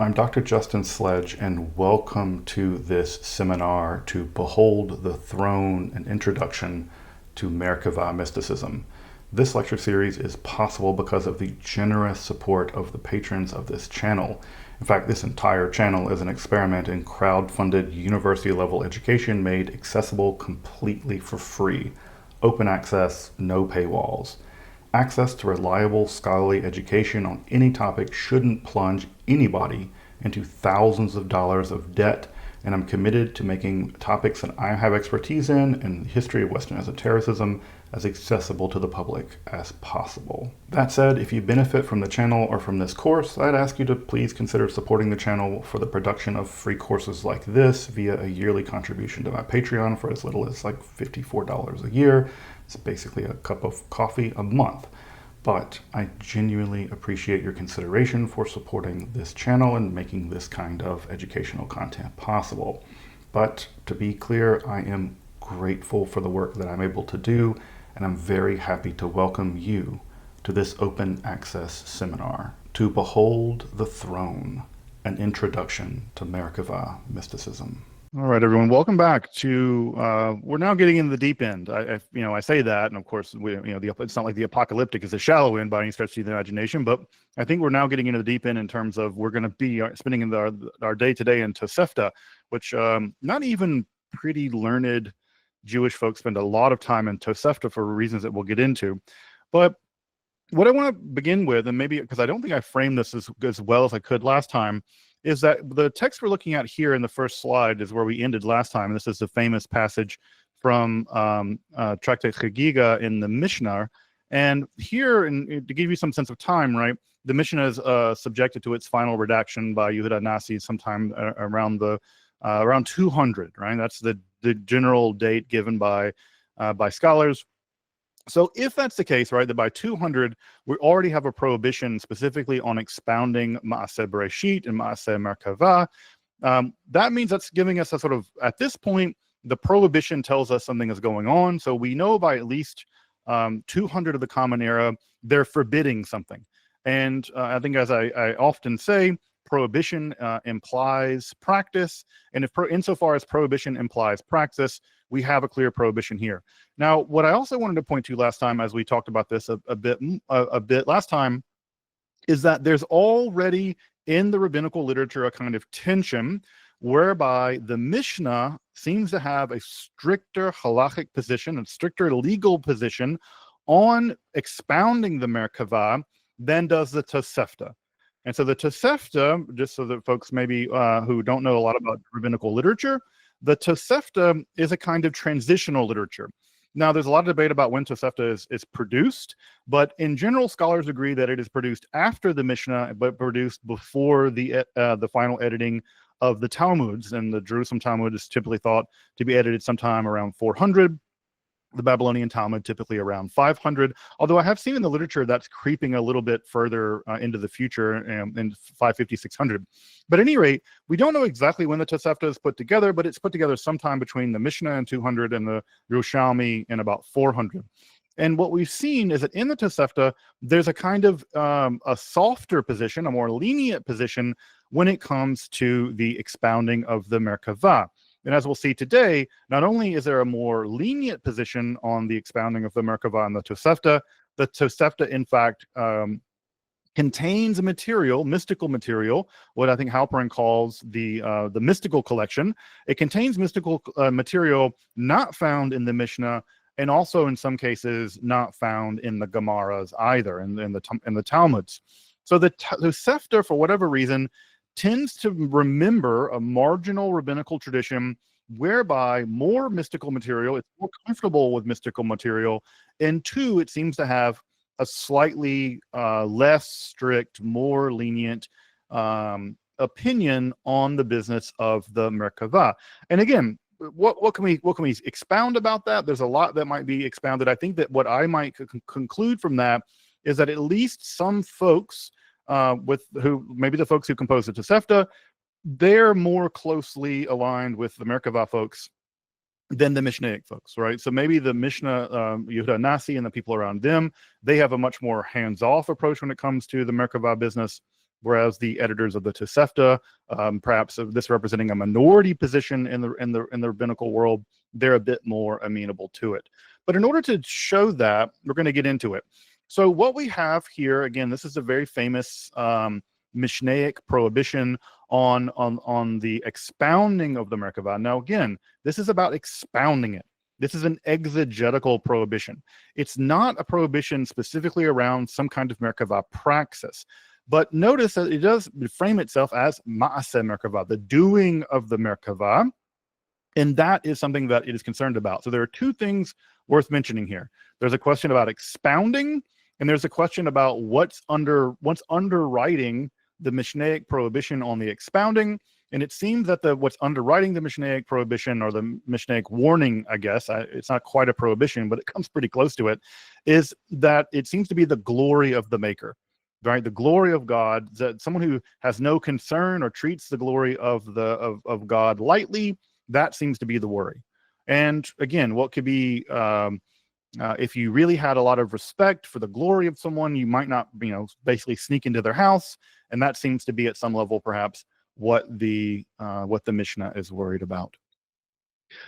I'm Dr. Justin Sledge, and welcome to this seminar to Behold the Throne, an introduction to Merkavah Mysticism. This lecture series is possible because of the generous support of the patrons of this channel. In fact, this entire channel is an experiment in crowd-funded university-level education made accessible completely for free. Open access, no paywalls. Access to reliable scholarly education on any topic shouldn't plunge anybody into thousands of dollars of debt, and I'm committed to making topics that I have expertise in and the history of Western esotericism as accessible to the public as possible. That said, if you benefit from the channel or from this course, I'd ask you to please consider supporting the channel for the production of free courses like this via a yearly contribution to my Patreon for as little as like $54 a year. It's basically a cup of coffee a month. But I genuinely appreciate your consideration for supporting this channel and making this kind of educational content possible. But to be clear, I am grateful for the work that I'm able to do, and I'm very happy to welcome you to this open access seminar, To Behold the Throne, an introduction to Merkavah Mysticism. All right, everyone, welcome back to, we're now getting into the deep end. I say that, and of course, it's not like the apocalyptic is a shallow end by any stretch of the imagination, but I think we're now getting into the deep end in terms of we're going to be spending our day today in Tosefta, which not even pretty learned Jewish folks spend a lot of time in Tosefta for reasons that we'll get into. But what I want to begin with, and maybe because I don't think I framed this as well as I could last time, is that the text we're looking at here in the first slide is where we ended last time. And this is the famous passage from Tractate Chagiga in the Mishnah. And here, to give you some sense of time, right, the Mishnah is subjected to its final redaction by Yehuda Nasi sometime around 200, right? That's the general date given by scholars. So if that's the case, right, that by 200, we already have a prohibition specifically on expounding Maaseh Bereshit and Maaseh Merkavah, that means that's giving us a sort of, at this point, the prohibition tells us something is going on. So we know by at least 200 of the Common Era, they're forbidding something. And I think, as I often say, prohibition implies practice. And insofar as prohibition implies praxis, we have a clear prohibition here. Now, what I also wanted to point to last time, as we talked about this a bit last time, is that there's already in the rabbinical literature a kind of tension whereby the Mishnah seems to have a stricter halachic position, a stricter legal position on expounding the Merkavah than does the Tosefta. And so the Tosefta, just so that folks maybe who don't know a lot about rabbinical literature, the Tosefta is a kind of transitional literature. Now, there's a lot of debate about when Tosefta is produced, but in general, scholars agree that it is produced after the Mishnah, but produced before the final editing of the Talmuds. And the Jerusalem Talmud is typically thought to be edited sometime around 400. The Babylonian Talmud typically around 500, although I have seen in the literature that's creeping a little bit further into the future in 550, 600. But at any rate, we don't know exactly when the Tosefta is put together, but it's put together sometime between the Mishnah in 200 and the Yerushalmi in about 400. And what we've seen is that in the Tosefta, there's a kind of a softer position, a more lenient position when it comes to the expounding of the Merkavah. And as we'll see today, not only is there a more lenient position on the expounding of the Merkavah and the Tosefta, in fact, contains material, mystical material, what I think Halperin calls the mystical collection. It contains mystical material not found in the Mishnah, and also in some cases not found in the Gemaras either, in the Talmuds. So the Tosefta, for whatever reason, tends to remember a marginal rabbinical tradition whereby more mystical material, it's more comfortable with mystical material, and two, it seems to have a slightly less strict, more lenient opinion on the business of the Merkavah. And again, what can we expound about that? There's a lot that might be expounded. I think that what I might conclude from that is that at least some folks, maybe the folks who compose the Tosefta, they're more closely aligned with the Merkavah folks than the Mishnaic folks, right? So maybe the Mishnah, Yehuda Nasi and the people around them, they have a much more hands-off approach when it comes to the Merkavah business. whereas the editors of the Tosefta, perhaps this representing a minority position in the rabbinical world, they're a bit more amenable to it. But in order to show that, we're going to get into it. So what we have here, again, this is a very famous Mishnaic prohibition on the expounding of the Merkavah. Now, again, this is about expounding it. This is an exegetical prohibition. It's not a prohibition specifically around some kind of Merkavah praxis. But notice that it does frame itself as ma'aseh Merkavah, the doing of the Merkavah. And that is something that it is concerned about. So there are two things worth mentioning here. There's a question about expounding, and there's a question about what's underwriting the Mishnaic prohibition on the expounding. And it seems that what's underwriting the Mishnaic prohibition, or the Mishnaic warning, I guess, it's not quite a prohibition, but it comes pretty close to it, is that it seems to be the glory of the maker, right? The glory of God, that someone who has no concern or treats the glory of God lightly, that seems to be the worry. And again, what could be, if you really had a lot of respect for the glory of someone, you might not, basically sneak into their house. And that seems to be at some level, perhaps, what the Mishnah is worried about.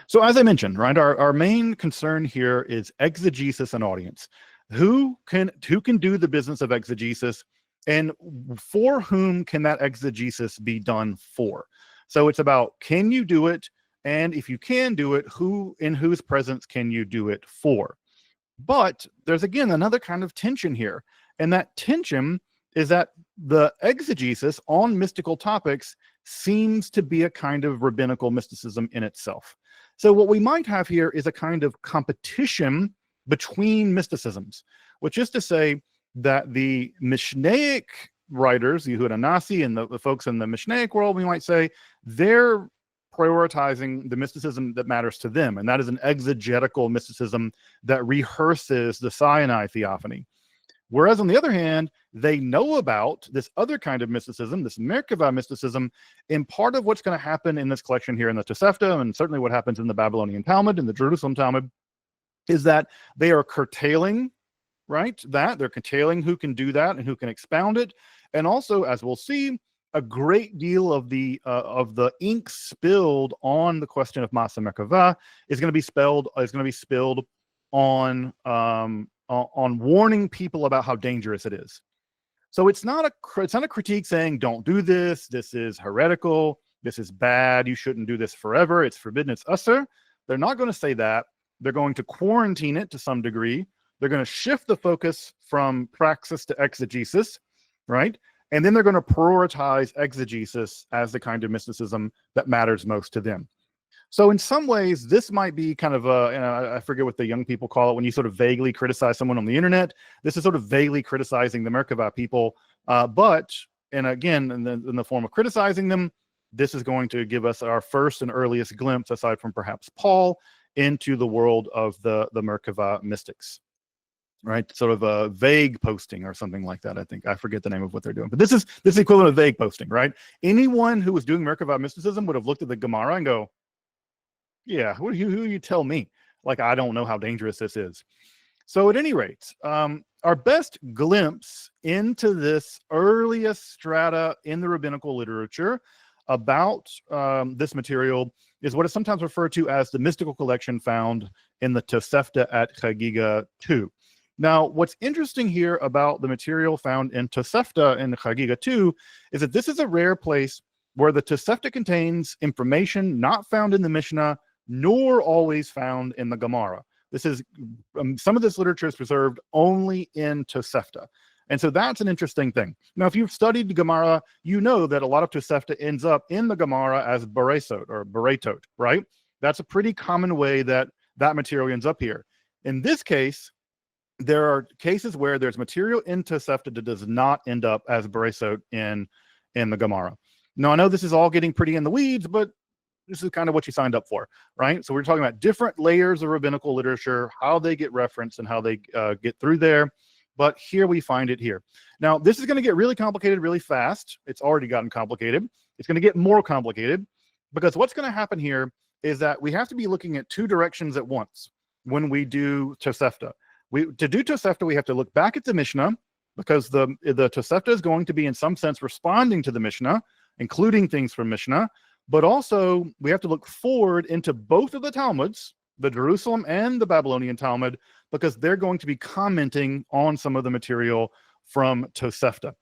So as I mentioned, right, our main concern here is exegesis and audience. Who can do the business of exegesis, and for whom can that exegesis be done for? So it's about, can you do it? And if you can do it, in whose presence can you do it for? But there's, again, another kind of tension here. And that tension is that the exegesis on mystical topics seems to be a kind of rabbinical mysticism in itself. So what we might have here is a kind of competition between mysticisms, which is to say that the Mishnaic writers, the Yehuda Nasi and the folks in the Mishnaic world, we might say, they're prioritizing the mysticism that matters to them, and that is an exegetical mysticism that rehearses the Sinai theophany. Whereas on the other hand, they know about this other kind of mysticism, this Merkavah mysticism, and part of what's going to happen in this collection here in the Tosefta, and certainly what happens in the Babylonian Talmud, in the Jerusalem Talmud, is that they are curtailing, right? They're curtailing who can do that and who can expound it. And also, as we'll see, a great deal of the ink spilled on the question of Ma'aseh Merkavah is going to be spilled on warning people about how dangerous it is. So it's not a critique saying don't do this. This is heretical. This is bad. You shouldn't do this forever. It's forbidden. It's usur. They're not going to say that. They're going to quarantine it to some degree. They're going to shift the focus from praxis to exegesis, right? And then they're going to prioritize exegesis as the kind of mysticism that matters most to them. So in some ways, this might be kind of I forget what the young people call it, when you sort of vaguely criticize someone on the internet. This is sort of vaguely criticizing the Merkavah people. And again, in the form of criticizing them, this is going to give us our first and earliest glimpse, aside from perhaps Paul, into the world of the Merkavah mystics. Right, sort of a vague posting or something like that. I forget the name of what they're doing, but this is the equivalent of vague posting, right? Anyone who was doing Merkavah mysticism would have looked at the Gemara and go, "Yeah, who you tell me? Like, I don't know how dangerous this is." So, at any rate, our best glimpse into this earliest strata in the rabbinical literature about this material is what is sometimes referred to as the mystical collection found in the Tosefta at Chagiga 2. Now, what's interesting here about the material found in Tosefta in Chagiga 2 is that this is a rare place where the Tosefta contains information not found in the Mishnah, nor always found in the Gemara. This is some of this literature is preserved only in Tosefta. And so that's an interesting thing. Now, if you've studied the Gemara, you know that a lot of Tosefta ends up in the Gemara as beresot or beretot, right? That's a pretty common way that material ends up here. In this case, there are cases where there's material in Tosefta that does not end up as beresot in the Gemara. Now, I know this is all getting pretty in the weeds, but this is kind of what you signed up for, right? So we're talking about different layers of rabbinical literature, how they get referenced and how they get through there. But here we find it here. Now, this is going to get really complicated really fast. It's already gotten complicated. It's going to get more complicated because what's going to happen here is that we have to be looking at two directions at once when we do Tosefta. To do Tosefta, we have to look back at the Mishnah, because the Tosefta is going to be in some sense responding to the Mishnah, including things from Mishnah, but also we have to look forward into both of the Talmuds, the Jerusalem and the Babylonian Talmud, because they're going to be commenting on some of the material from Tosefta.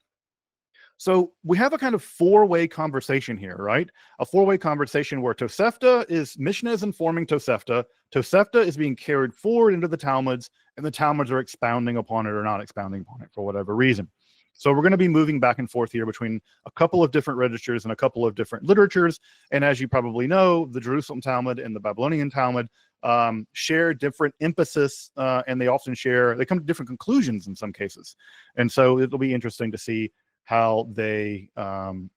So we have a kind of four-way conversation here, right? A four-way conversation where Mishnah is informing Tosefta, Tosefta is being carried forward into the Talmuds, and the Talmuds are expounding upon it or not expounding upon it for whatever reason. So we're going to be moving back and forth here between a couple of different registers and a couple of different literatures. And as you probably know, the Jerusalem Talmud and the Babylonian Talmud share different emphasis, and they often they come to different conclusions in some cases. And so it'll be interesting to see how they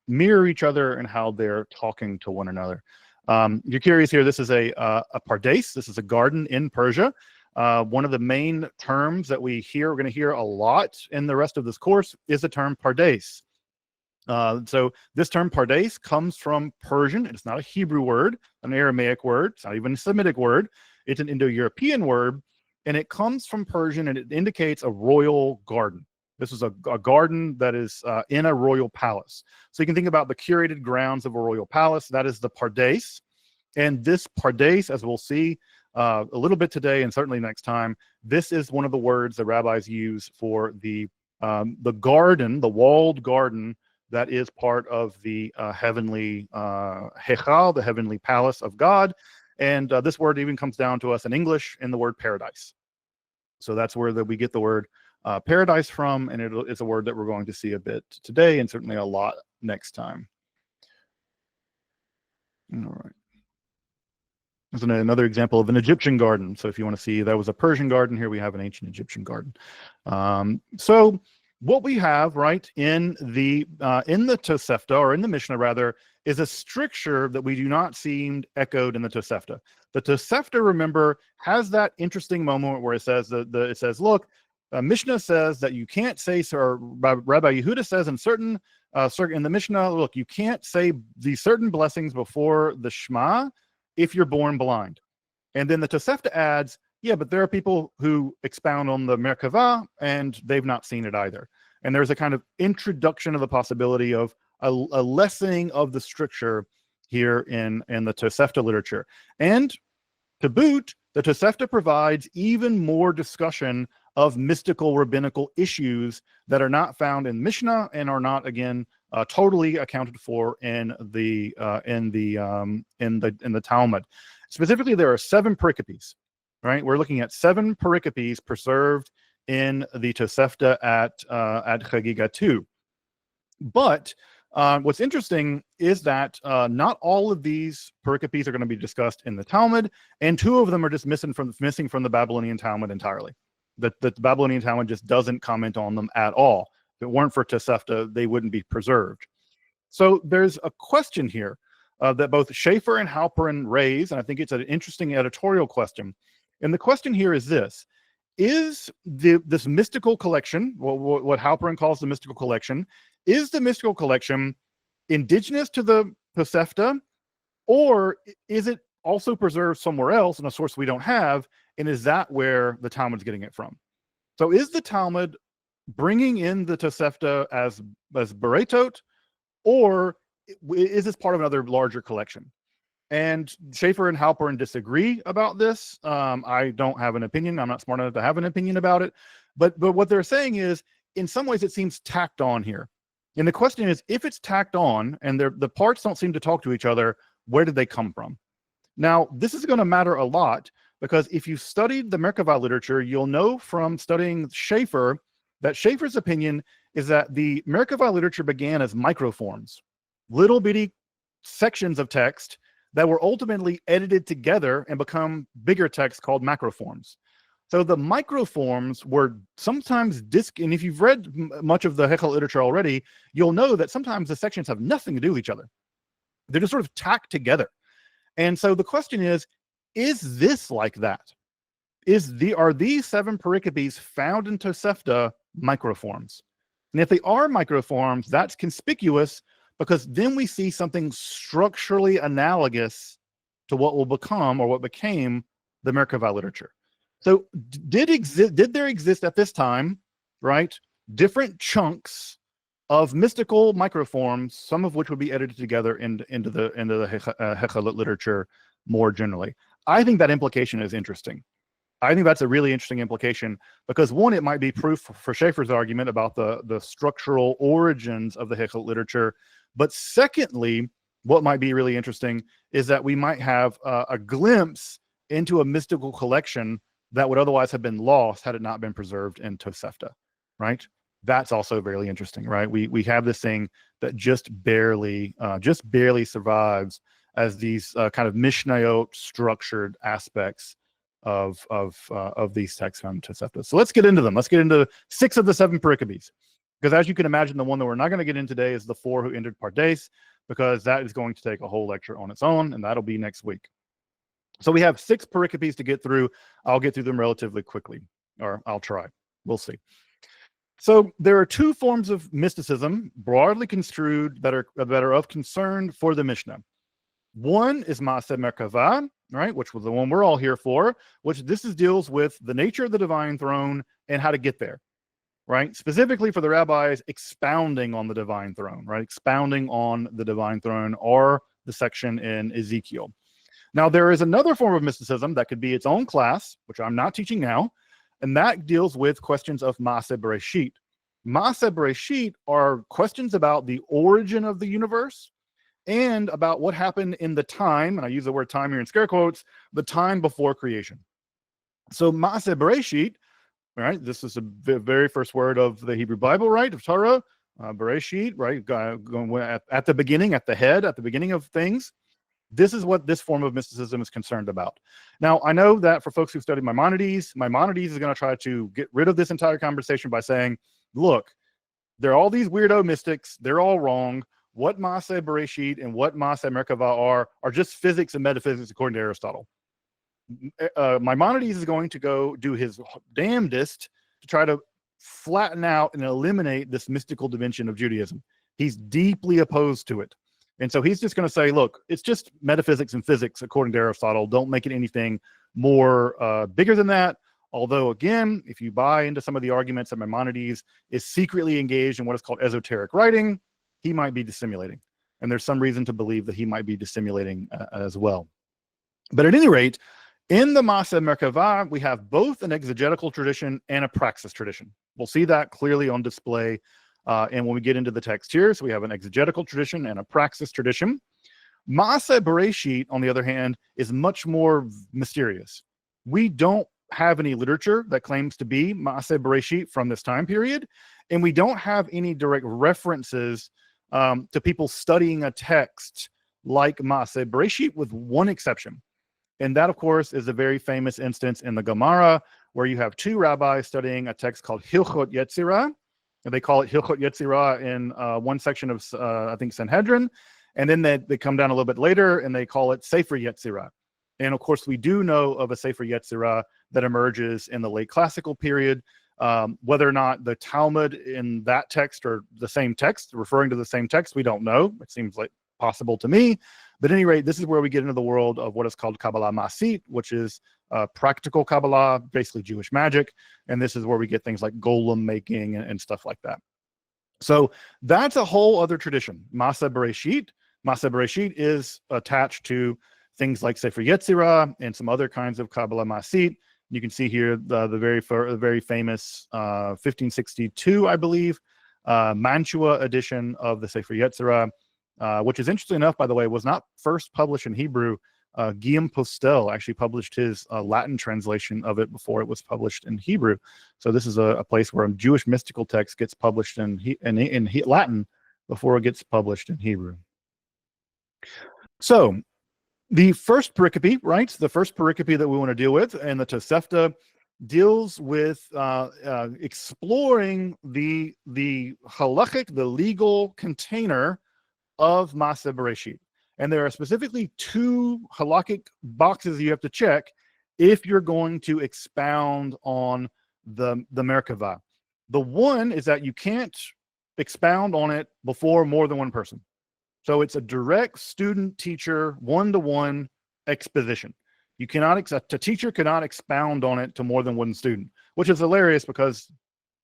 mirror each other and how they're talking to one another. You're curious here, this is a pardes. This is a garden in Persia. One of the main terms that we're going to hear a lot in the rest of this course is the term pardes. So this term pardes comes from Persian. It's not a Hebrew word, an Aramaic word. It's not even a Semitic word. It's an Indo-European word, and it comes from Persian, and it indicates a royal garden. This is a garden that is in a royal palace. So you can think about the curated grounds of a royal palace. That is the pardes. And this pardes, as we'll see a little bit today and certainly next time, this is one of the words the rabbis use for the garden, the walled garden that is part of the heavenly Hechal, the heavenly palace of God. And this word even comes down to us in English in the word paradise. So that's where we get the word paradise from, and it's a word that we're going to see a bit today and certainly a lot next time. All right. There's another example of an Egyptian garden. So if you want to see, that was a Persian garden. Here we have an ancient Egyptian garden. So what we have, right, in the Tosefta, or in the Mishnah rather, is a stricture that we do not see echoed in the Tosefta. The Tosefta, remember, has that interesting moment where it says it says, look, Mishnah says that you can't say, or Rabbi Yehuda says in in the Mishnah, look, you can't say these certain blessings before the Shema if you're born blind. And then the Tosefta adds, yeah, but there are people who expound on the Merkavah and they've not seen it either. And there's a kind of introduction of the possibility of a lessening of the stricture here in the Tosefta literature. And to boot, the Tosefta provides even more discussion of mystical rabbinical issues that are not found in Mishnah and are not, again, totally accounted for in the Talmud. Specifically, there are 7 pericopes. Right, we're looking at 7 pericopes preserved in the Tosefta at Chagiga 2. But what's interesting is that not all of these pericopes are going to be discussed in the Talmud, and 2 of them are just missing from the Babylonian Talmud entirely. The Babylonian Talmud just doesn't comment on them at all. If it weren't for Tosefta, they wouldn't be preserved. So there's a question here that both Schaeffer and Halperin raise, and I think it's an interesting editorial question. And the question here is this: is this mystical collection, what Halperin calls the mystical collection, is the mystical collection indigenous to the Tosefta, or is it also preserved somewhere else in a source we don't have? And is that where the Talmud's getting it from? So is the Talmud bringing in the Tosefta as Beretot, or is this part of another larger collection? And Schaeffer and Halperin disagree about this. I don't have an opinion. I'm not smart enough to have an opinion about it. But what they're saying is, in some ways, it seems tacked on here. And the question is, if it's tacked on and the parts don't seem to talk to each other, where did they come from? Now, this is going to matter a lot, because if you studied the Merkavah literature, you'll know from studying Schaeffer that Schaeffer's opinion is that the Merkavah literature began as microforms, little bitty sections of text that were ultimately edited together and become bigger texts called macroforms. So the microforms were sometimes and if you've read much of the Hekhalot literature already, you'll know that sometimes the sections have nothing to do with each other. They're just sort of tacked together. And so the question is this like that? Are these 7 pericopes found in Tosefta microforms? And if they are microforms, that's conspicuous, because then we see something structurally analogous to what will become, or what became, the Merkavah literature. So did there exist at this time, right, different chunks of mystical microforms, some of which would be edited together into the Hekhalot literature more generally. I think that implication is interesting. I think that's a really interesting implication because, one, it might be proof for Schaeffer's argument about the structural origins of the Hekhalot literature. But secondly, what might be really interesting is that we might have a glimpse into a mystical collection that would otherwise have been lost had it not been preserved in Tosefta, right? That's also very interesting, right? We have this thing that just barely survives as these kind of Mishnayot structured aspects of these texts found in Tosefta. So let's get into them. Let's get into 6 of the 7 pericopes, because as you can imagine, the one that we're not going to get in today is the 4 who entered Pardes, because that is going to take a whole lecture on its own, and that'll be next week. So we have 6 pericopes to get through. I'll get through them relatively quickly, or I'll try. We'll see. So there are 2 forms of mysticism, broadly construed, that are of concern for the Mishnah. One is Maaseh Merkavah, right, which was the one we're all here for, which deals with the nature of the divine throne and how to get there, right? Specifically for the rabbis, expounding on the divine throne, right? Expounding on the divine throne, or the section in Ezekiel. Now, there is another form of mysticism that could be its own class, which I'm not teaching now, and that deals with questions of Maaseh Bereshit. Maaseh Bereshit are questions about the origin of the universe and about what happened in the time, and I use the word time here in scare quotes, the time before creation. So Maaseh Bereshit, right? This is the very first word of the Hebrew Bible, right? Of Torah, Bereshit, right? Going at the beginning, at the head, at the beginning of things. This is what this form of mysticism is concerned about. Now, I know that for folks who studied Maimonides is going to try to get rid of this entire conversation by saying, look, there are all these weirdo mystics. They're all wrong. What Maaseh Bereshit and what Maaseh Merkavah are just physics and metaphysics according to Aristotle. Maimonides is going to go do his damnedest to try to flatten out and eliminate this mystical dimension of Judaism. He's deeply opposed to it. And so he's just going to say, look, it's just metaphysics and physics according to Aristotle. Don't make it anything more bigger than that. Although, again, if you buy into some of the arguments that Maimonides is secretly engaged in what is called esoteric writing, he might be dissimulating. And there's some reason to believe that he might be dissimulating as well. But at any rate, in the Maaseh Merkavah, we have both an exegetical tradition and a praxis tradition. We'll see that clearly on display. And when we get into the text here, so we have an exegetical tradition and a praxis tradition. Maaseh Bereshit, on the other hand, is much more mysterious. We don't have any literature that claims to be Maaseh Bereshit from this time period, and we don't have any direct references to people studying a text like Maaseh Bereshit, with one exception. And that, of course, is a very famous instance in the Gemara, where you have 2 rabbis studying a text called Hilchot Yetzirah. And they call it Hilchot Yetzirah in one section of, I think, Sanhedrin. And then they come down a little bit later and they call it Sefer Yetzirah. And of course, we do know of a Sefer Yetzirah that emerges in the late classical period. Whether or not the Talmud in that text are the same text, referring to the same text, we don't know. It seems like possible to me. But at any rate, this is where we get into the world of what is called Kabbalah Masit, which is practical Kabbalah, basically Jewish magic. And this is where we get things like golem making and stuff like that. So that's a whole other tradition. Maaseh Bereshit. Maaseh Bereshit is attached to things like Sefer Yetzirah and some other kinds of Kabbalah Masit. You can see here the very famous 1562, I believe, Mantua edition of the Sefer Yetzirah, which is, interesting enough, by the way, was not first published in Hebrew. Guillaume Postel actually published his Latin translation of it before it was published in Hebrew. So this is a place where a Jewish mystical text gets published in Latin before it gets published in Hebrew. So the first pericope, right? The first pericope that we want to deal with, and the Tosefta, deals with exploring the halachic, the legal container of Maaseh Bereshit. And there are specifically 2 halakhic boxes you have to check if you're going to expound on the Merkavah. The one is that you can't expound on it before more than one person. So it's a direct student-teacher, one-to-one exposition. You cannot, a teacher cannot expound on it to more than one student, which is hilarious because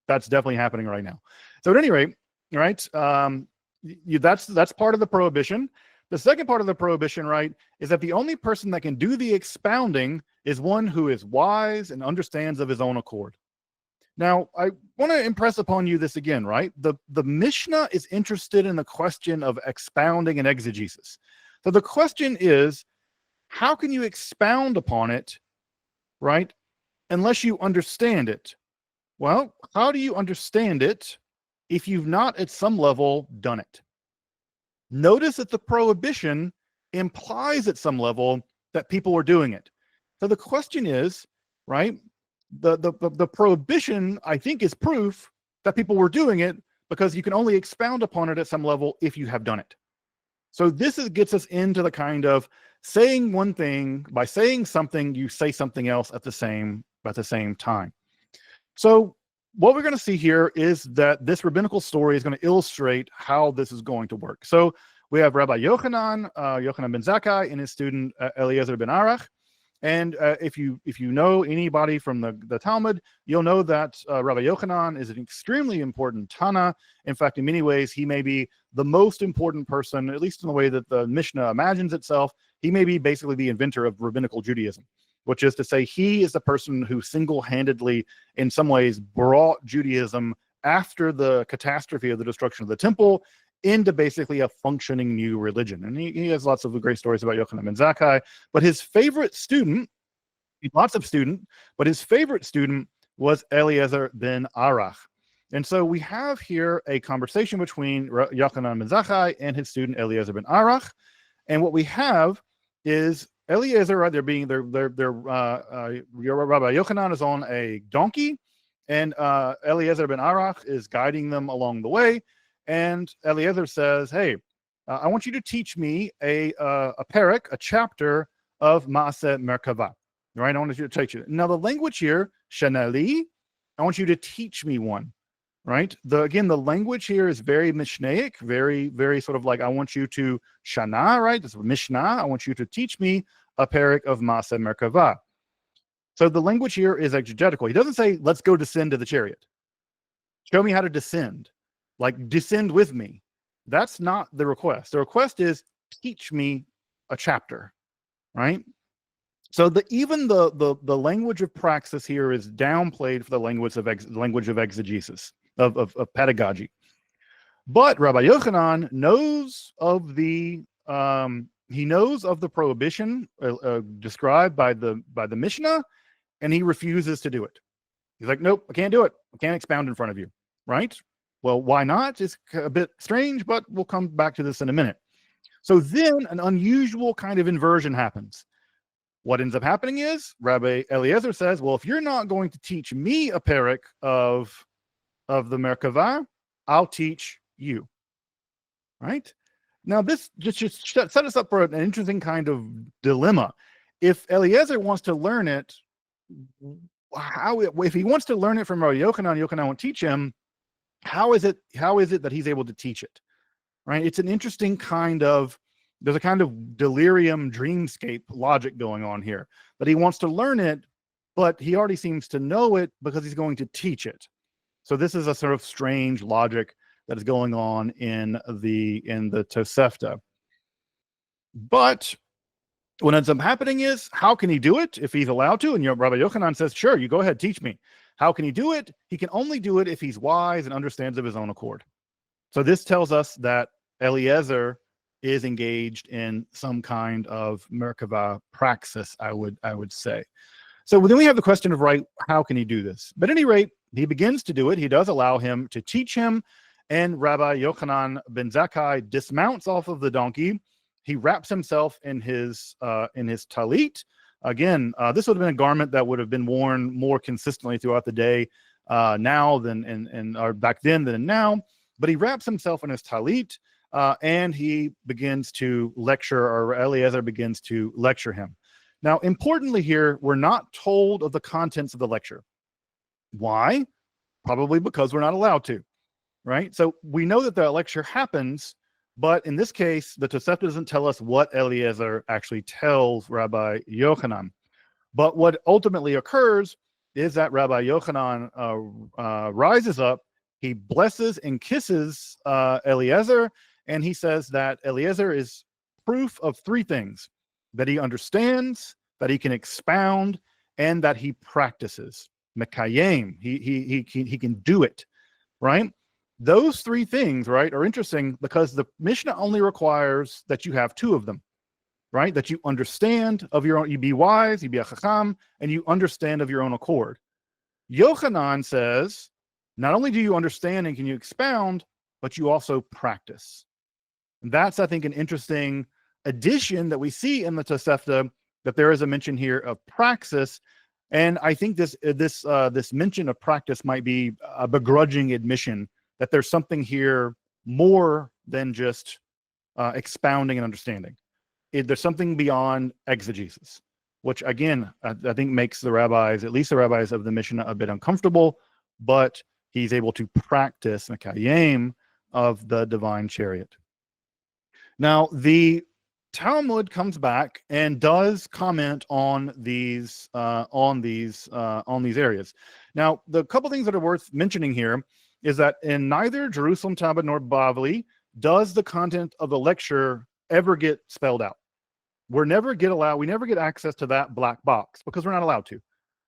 that's definitely happening right now. So at any rate, right, that's part of the prohibition. The second part of the prohibition, right, is that the only person that can do the expounding is one who is wise and understands of his own accord. Now, I want to impress upon you this again, right? The Mishnah is interested in the question of expounding and exegesis. So the question is, how can you expound upon it, right, unless you understand it? Well, how do you understand it if you've not at some level done it? Notice that the prohibition implies at some level that people were doing it. So the question is, right, the prohibition, I think, is proof that people were doing it, because you can only expound upon it at some level if you have done it. So this gets us into the kind of saying one thing, by saying something, you say something else at the same time. So what we're going to see here is that this rabbinical story is going to illustrate how this is going to work. So we have Rabbi Yochanan ben Zakkai, and his student Eliezer ben Arach. And if you know anybody from the Talmud, you'll know that Rabbi Yochanan is an extremely important Tana. In fact, in many ways, he may be the most important person, at least in the way that the Mishnah imagines itself. He may be basically the inventor of rabbinical Judaism, which is to say he is the person who single-handedly, in some ways, brought Judaism after the catastrophe of the destruction of the temple into basically a functioning new religion. And he has lots of great stories about Yochanan ben Zakkai, but his favorite student, his favorite student was Eliezer ben Arach. And so we have here a conversation between Yochanan ben Zakkai and his student Eliezer ben Arach. And what we have is Eliezer, right, Rabbi Yochanan is on a donkey, and Eliezer ben Arach is guiding them along the way. And Eliezer says, hey, I want you to teach me a parak, a chapter of Maaseh Merkavah. Right? I want you to teach it. Now, the language here, shanali, I want you to teach me one. Right? Again, the language here is very Mishnaic, very, very sort of like, I want you to shana, right? This is Mishnah. I want you to teach me a parak of Maaseh Merkavah. So the language here is exegetical. He doesn't say, let's go descend to the chariot. Show me how to descend. Like, descend with me. That's not the request. The request is, teach me a chapter, right? So even the language of praxis here is downplayed for the language of exegesis, of pedagogy. But Rabbi Yochanan knows of the prohibition described by the Mishnah, and he refuses to do it. He's like, nope, I can't do it. I can't expound in front of you, right? Well, why not? It's a bit strange, but we'll come back to this in a minute. So then an unusual kind of inversion happens. What ends up happening is Rabbi Eliezer says, well, if you're not going to teach me a parak of the Merkavah, I'll teach you. Right? Now, this just set us up for an interesting kind of dilemma. If Eliezer wants to learn it, if he wants to learn it from Rabbi Yochanan won't teach him. How is it that he's able to teach it? Right? It's an interesting there's a kind of delirium dreamscape logic going on here, that he wants to learn it, but he already seems to know it because he's going to teach it. So this is a sort of strange logic that is going on in the Tosefta. But what ends up happening is, how can he do it if he's allowed to? And Rabbi Yochanan says, sure, you go ahead, teach me. How can he do it? He can only do it if he's wise and understands of his own accord. So this tells us that Eliezer is engaged in some kind of Merkavah praxis, I would say. So then we have the question of, right, how can he do this? But at any rate, he begins to do it. He does allow him to teach him, and Rabbi Yochanan ben Zakkai dismounts off of the donkey. He wraps himself in his talit. Again, this would have been a garment that would have been worn more consistently throughout the day now than or back then than now. But he wraps himself in his talit, and he begins to lecture, or Eliezer begins to lecture him. Now, importantly here, we're not told of the contents of the lecture. Why? Probably because we're not allowed to, right? So we know that the lecture happens, but in this case, the Tosefta doesn't tell us what Eliezer actually tells Rabbi Yochanan. But what ultimately occurs is that Rabbi Yochanan rises up, he blesses and kisses Eliezer, and he says that Eliezer is proof of three things: that he understands, that he can expound, and that he practices. Mekayem, he can do it, right? Those three things, right, are interesting because the Mishnah only requires that you have two of them, right? That you understand of your own, you be wise, you be a chacham, and you understand of your own accord. Yochanan says, not only do you understand and can you expound, but you also practice. And that's, I think, an interesting addition that we see in the Tosefta, that there is a mention here of praxes. And I think this mention of practice might be a begrudging admission that there's something here more than just expounding and understanding. There's something beyond exegesis, which again, I think makes the rabbis, at least the rabbis of the Mishnah, a bit uncomfortable, but he's able to practice Mekayem of the divine chariot. Now, the Talmud comes back and does comment on these areas. Now, the couple things that are worth mentioning here is that in neither Jerusalem Talmud nor Bavli does the content of the lecture ever get spelled out. We never get access to that black box because we're not allowed to,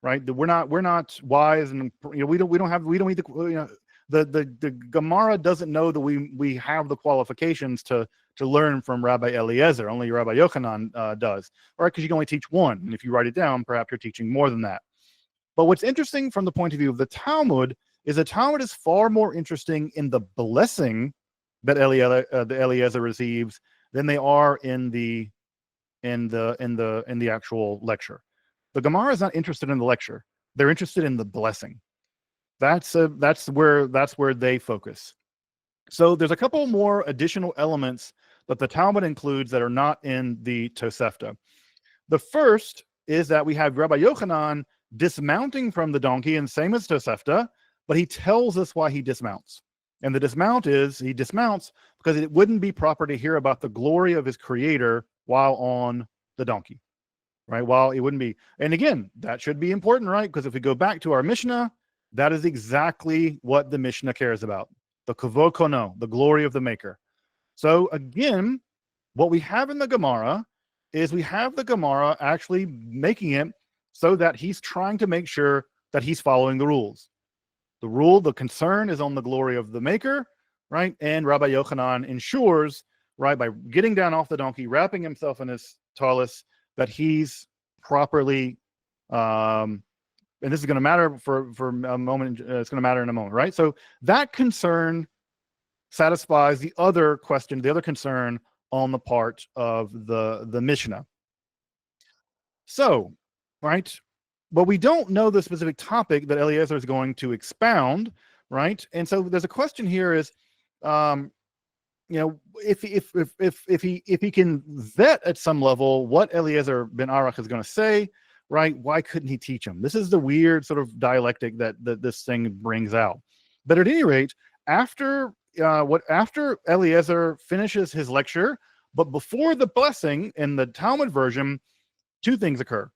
right? We're not wise, and we don't need the Gemara doesn't know that we have the qualifications to learn from Rabbi Eliezer. Only Rabbi Yochanan does, right? Because you can only teach one, and if you write it down, perhaps you're teaching more than that. But what's interesting from the point of view of the Talmud is the Talmud is far more interesting in the blessing that Eliezer receives than they are in the actual lecture. The Gemara is not interested in the lecture; they're interested in the blessing. That's where they focus. So there's a couple more additional elements that the Talmud includes that are not in the Tosefta. The first is that we have Rabbi Yochanan dismounting from the donkey, and same as Tosefta, but he tells us why he dismounts. And the dismount is he dismounts because it wouldn't be proper to hear about the glory of his creator while on the donkey, right? While it wouldn't be. And again, that should be important, right? Because if we go back to our Mishnah, that is exactly what the Mishnah cares about. The kavod kono, the glory of the maker. So again, what we have in the Gemara is we have the Gemara actually making it so that he's trying to make sure that he's following the rules. The concern is on the glory of the maker, right? And Rabbi Yochanan ensures, right, by getting down off the donkey, wrapping himself in his tallis, that he's properly, and this is going to matter for a moment, it's going to matter in a moment, right? So that concern satisfies the other question, the other concern on the part of the Mishnah. So, right, but we don't know the specific topic that Eliezer is going to expound, right? And so there's a question here is, if he can vet at some level what Eliezer ben Arach is going to say, right? Why couldn't he teach him? This is the weird sort of dialectic that this thing brings out. But at any rate, after Eliezer finishes his lecture, but before the blessing in the Talmud version, two things occur.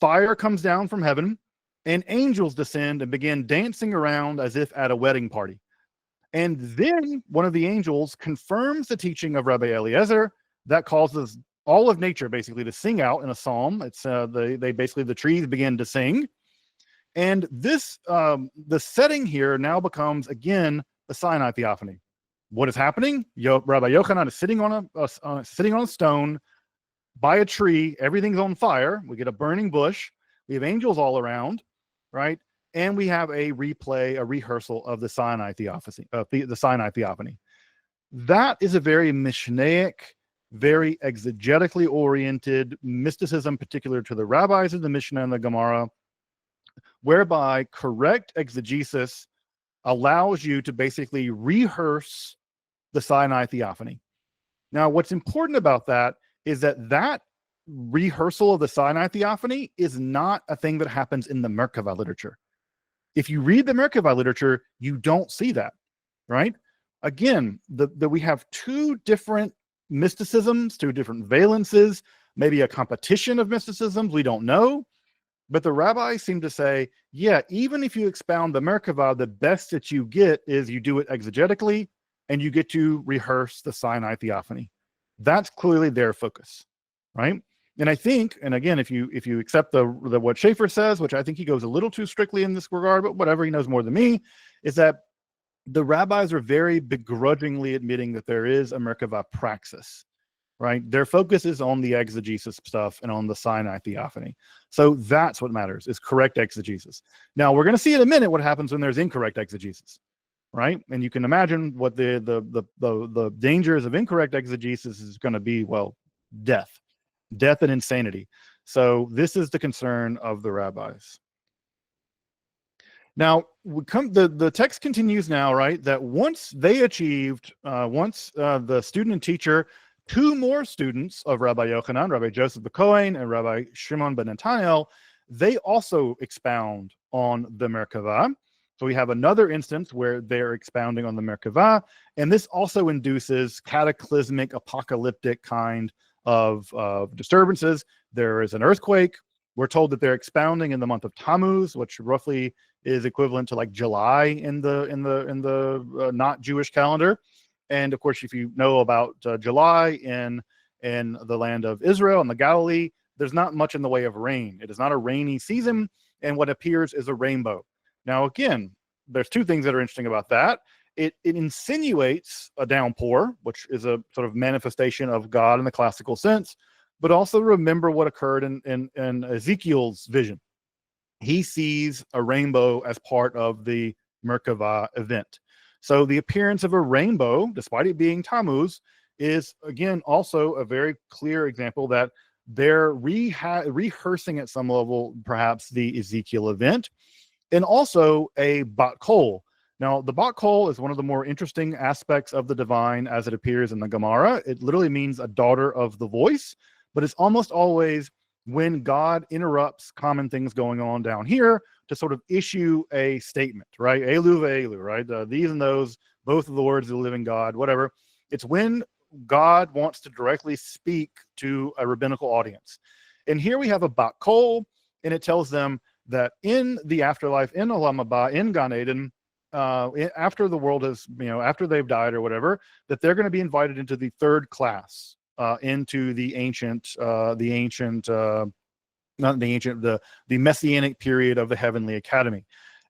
Fire comes down from heaven, and angels descend and begin dancing around as if at a wedding party. And then one of the angels confirms the teaching of Rabbi Eliezer that causes all of nature basically to sing out in a psalm. It's the trees begin to sing, and this the setting here now becomes again the Sinai theophany. What is happening? Rabbi Yochanan is sitting on a stone by a tree. Everything's on fire. We get a burning bush. We have angels all around, right? And we have a rehearsal of the Sinai theophany. That is a very Mishnaic, very exegetically oriented mysticism, particular to the rabbis of the Mishnah and the Gemara, whereby correct exegesis allows you to basically rehearse the Sinai theophany. Now, what's important about that is that rehearsal of the Sinai theophany is not a thing that happens in the Merkavah literature. If you read the Merkavah literature, you don't see that, right? Again, we have two different mysticisms, two different valences, maybe a competition of mysticisms, we don't know. But the rabbis seem to say, yeah, even if you expound the Merkavah, the best that you get is you do it exegetically and you get to rehearse the Sinai theophany. That's clearly their focus, right? And I think, and again, if you accept the what Schaeffer says, which I think he goes a little too strictly in this regard, but whatever, he knows more than me, is that the rabbis are very begrudgingly admitting that there is a Merkavah praxis, right? Their focus is on the exegesis stuff and on the Sinai theophany. So that's what matters, is correct exegesis. Now, we're going to see in a minute what happens when there's incorrect exegesis, right? And you can imagine what the dangers of incorrect exegesis is going to be. Well, death and insanity. So this is the concern of the rabbis. Now, the text continues now, right? That once they achieved, the student and teacher, two more students of Rabbi Yochanan, Rabbi Joseph the Kohen and Rabbi Shimon ben Nathaniel, they also expound on the Merkavah. So we have another instance where they're expounding on the Merkavah, and this also induces cataclysmic, apocalyptic kind of disturbances. There is an earthquake. We're told that they're expounding in the month of Tammuz, which roughly is equivalent to like July in the not Jewish calendar. And of course, if you know about July in the land of Israel and the Galilee, there's not much in the way of rain. It is not a rainy season, and what appears is a rainbow. Now, again, there's two things that are interesting about that. It insinuates a downpour, which is a sort of manifestation of God in the classical sense, but also remember what occurred in Ezekiel's vision. He sees a rainbow as part of the Merkavah event. So the appearance of a rainbow, despite it being Tammuz, is again also a very clear example that they're rehearsing at some level perhaps the Ezekiel event, and also a bat kol. Now, the bat kol is one of the more interesting aspects of the divine as it appears in the Gemara. It literally means a daughter of the voice, but it's almost always when God interrupts common things going on down here to sort of issue a statement, right? Elu ve'elu, right? These and those, both of the words of the living God, whatever. It's when God wants to directly speak to a rabbinical audience. And here we have a bat kol, and it tells them that in the afterlife, in Olam Haba, in Gan Eden, after the world has, after they've died or whatever, that they're going to be invited into the third class, into the messianic period of the heavenly academy.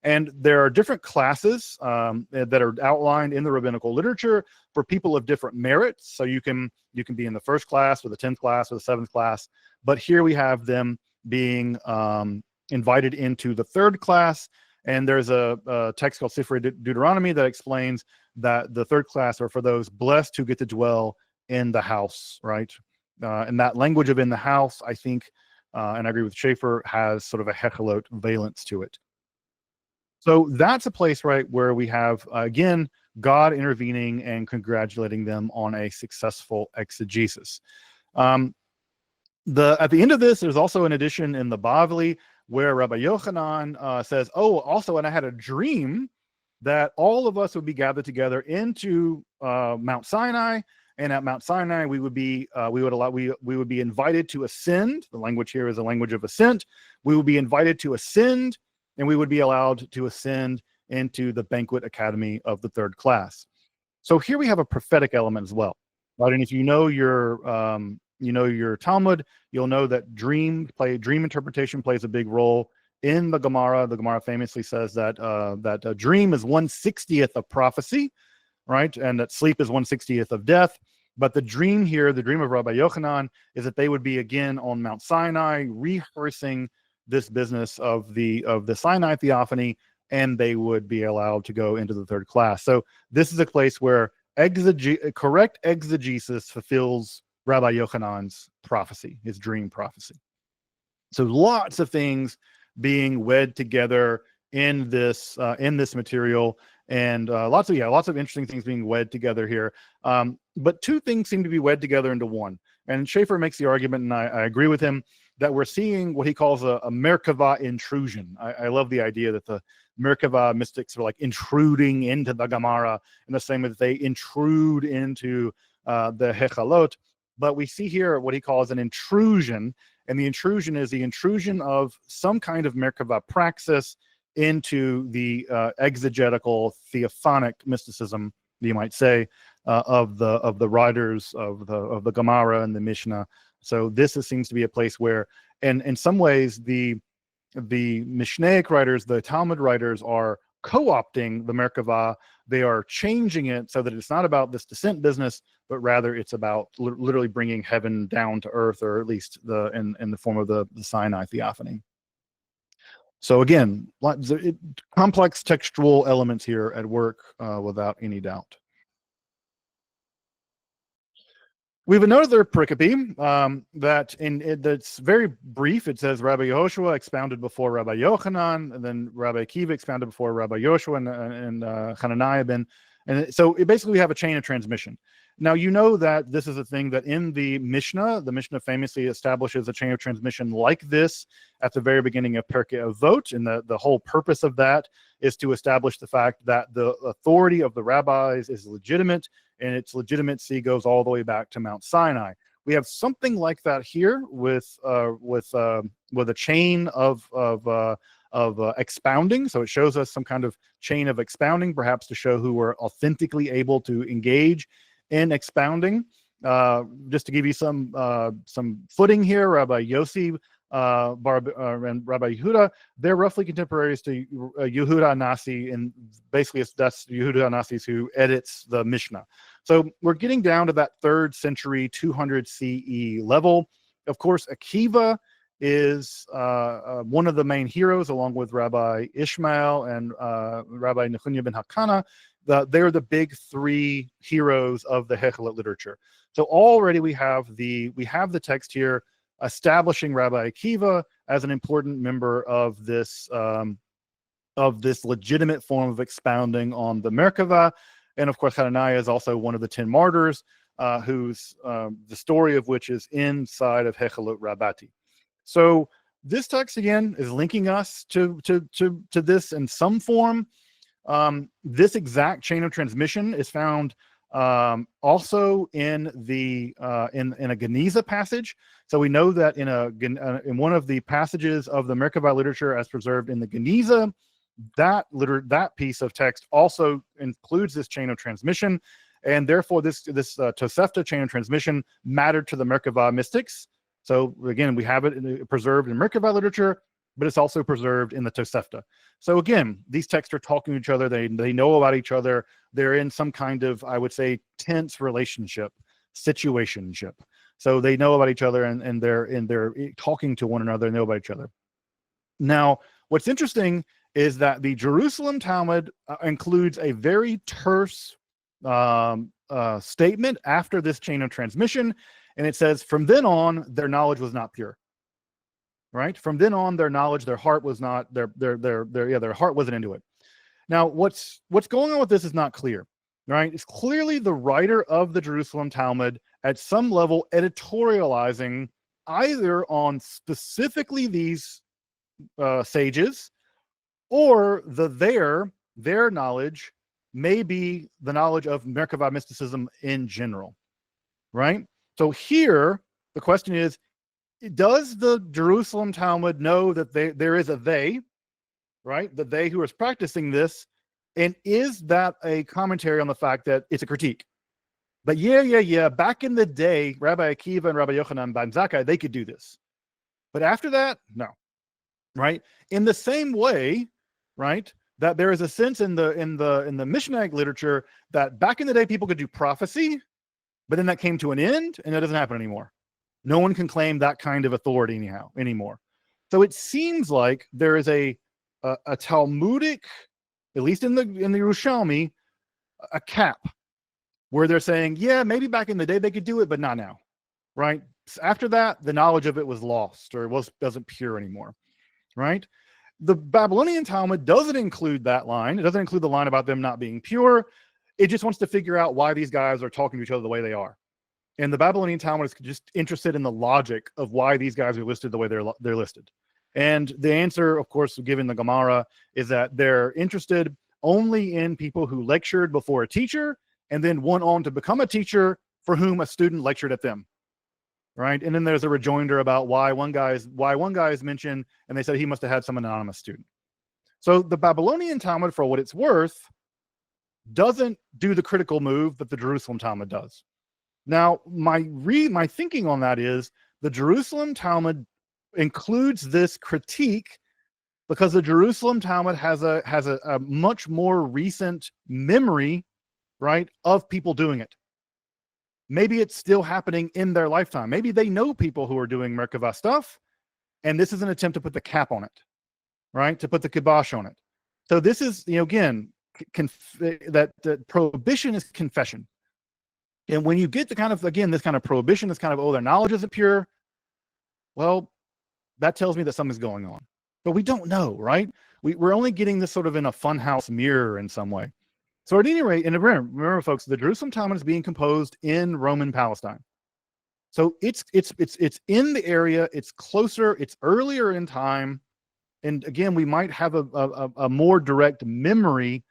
And there are different classes that are outlined in the rabbinical literature for people of different merits. So you can be in the first class or the 10th class or the 7th class, but here we have them being invited into the third class. And there's a text called Sifrei Deuteronomy that explains that the third class are for those blessed who get to dwell in the house, right? And that language of in the house, I think, and I agree with Schaeffer, has sort of a Hekhalot valence to it. So that's a place, right, where we have, again, God intervening and congratulating them on a successful exegesis. At the end of this, there's also an addition in the Bavli where Rabbi Yochanan says, oh, also, and I had a dream that all of us would be gathered together into Mount Sinai, and at Mount Sinai we would be invited to ascend. The language here is a language of ascent. We would be invited to ascend, and we would be allowed to ascend into the banquet academy of the third class. So here we have a prophetic element as well, right? And if you know your Talmud, you'll know that dream interpretation plays a big role in the Gemara. The Gemara famously says that a dream is 1/60th of prophecy, right? And that sleep is 1/60th of death. But the dream here, the dream of Rabbi Yochanan, is that they would be again on Mount Sinai rehearsing this business of the Sinai theophany, and they would be allowed to go into the third class. So this is a place where correct exegesis fulfills Rabbi Yochanan's prophecy, his dream prophecy. So lots of things being wed together in this material, and lots of interesting things being wed together here. But two things seem to be wed together into one. And Schaeffer makes the argument, and I agree with him, that we're seeing what he calls a Merkavah intrusion. I love the idea that the Merkavah mystics are like intruding into the Gemara in the same way that they intrude into the Hekhalot. But we see here what he calls an intrusion, And the intrusion is the intrusion of some kind of Merkavah praxis into the exegetical theophonic mysticism, you might say, of the writers of the Gemara and the Mishnah. So this seems to be a place where, and in some ways, the Mishnaic writers, the Talmud writers, are co-opting the Merkavah. They are changing it so that it's not about this descent business, but rather it's about literally bringing heaven down to earth, or at least in the form of the Sinai theophany. So again, complex textual elements here at work, without any doubt. We have another pericope that's very brief. It says Rabbi Yehoshua expounded before Rabbi Yochanan, and then Rabbi Akiva expounded before Rabbi Yoshua and Hananiah ben. And so basically we have a chain of transmission. Now, you know that this is a thing that in the Mishnah famously establishes a chain of transmission like this at the very beginning of Perkei Avot, and the whole purpose of that is to establish the fact that the authority of the rabbis is legitimate, and its legitimacy goes all the way back to Mount Sinai. We have something like that here with a chain of expounding. So it shows us some kind of chain of expounding, perhaps to show who were authentically able to engage in expounding. Just to give you some footing here, Rabbi Yossi and Rabbi Yehuda, they're roughly contemporaries to Yehuda Nasi, and basically that's Yehuda Nasi who edits the Mishnah. So we're getting down to that 3rd century 200 CE level. Of course, Akiva is one of the main heroes, along with Rabbi Ishmael and Rabbi Nechunya ben Hakana. They're the big 3 heroes of the Hekhalot literature. So already we have the text here establishing Rabbi Akiva as an important member of this legitimate form of expounding on the Merkavah. And of course, Hananiah is also one of the 10 martyrs, whose the story of which is inside of Hekhalot Rabbati. So this text again is linking us to this in some form. This exact chain of transmission is found also in a Geniza passage. So we know that in one of the passages of the Merkavah literature as preserved in the Geniza, that piece of text also includes this chain of transmission, and therefore this Tosefta chain of transmission mattered to the Merkavah mystics. So again, we have it preserved in Merkavah literature, but it's also preserved in the Tosefta. So again, these texts are talking to each other. They know about each other. They're in some kind of, I would say, tense situationship. So they know about each other, and they're talking to one another and know about each other. Now, what's interesting is that the Jerusalem Talmud includes a very terse statement after this chain of transmission, and it says, "From then on, their knowledge was not pure." Right? From then on, their knowledge, their heart was not their heart wasn't into it. Now, what's going on with this is not clear. Right? It's clearly the writer of the Jerusalem Talmud at some level editorializing either on specifically these sages, or their knowledge may be the knowledge of Merkavah mysticism in general. Right? So here, the question is, does the Jerusalem Talmud know that there is a they, right? The they who is practicing this, and is that a commentary on the fact that it's a critique? But yeah, back in the day, Rabbi Akiva and Rabbi Yochanan ben Zakkai, they could do this. But after that, no. Right? In the same way, right, that there is a sense in the Mishnaic literature that back in the day people could do prophecy, but then that came to an end, and that doesn't happen anymore. No one can claim that kind of authority anymore. So it seems like there is a Talmudic, at least in the Yerushalmi, a cap where they're saying, yeah, maybe back in the day they could do it, but not now. Right? After that, the knowledge of it was lost, or wasn't pure anymore. Right? The Babylonian Talmud doesn't include that line. It doesn't include the line about them not being pure. It just wants to figure out why these guys are talking to each other the way they are. And the Babylonian Talmud is just interested in the logic of why these guys are listed the way they're listed. And the answer, of course, given the Gemara, is that they're interested only in people who lectured before a teacher and then went on to become a teacher for whom a student lectured at them. right? And then there's a rejoinder about why one guy is mentioned, and they said he must have had some anonymous student. So the Babylonian Talmud, for what it's worth, doesn't do the critical move that the Jerusalem Talmud does. Now, my thinking on that is the Jerusalem Talmud includes this critique because the Jerusalem Talmud has a much more recent memory, right, of people doing it. Maybe it's still happening in their lifetime. Maybe they know people who are doing Merkavah stuff, and this is an attempt to put the cap on it, right? To put the kibosh on it. So this is, again, that prohibition is confession. And when you get the kind of, again, this kind of prohibition, this kind of, their knowledge isn't pure, well, that tells me that something's going on. But we don't know, right? We're only getting this sort of in a funhouse mirror in some way. So at any rate, and remember, folks, the Jerusalem Talmud is being composed in Roman Palestine. So it's in the area, it's closer, it's earlier in time. And again, we might have a more direct memory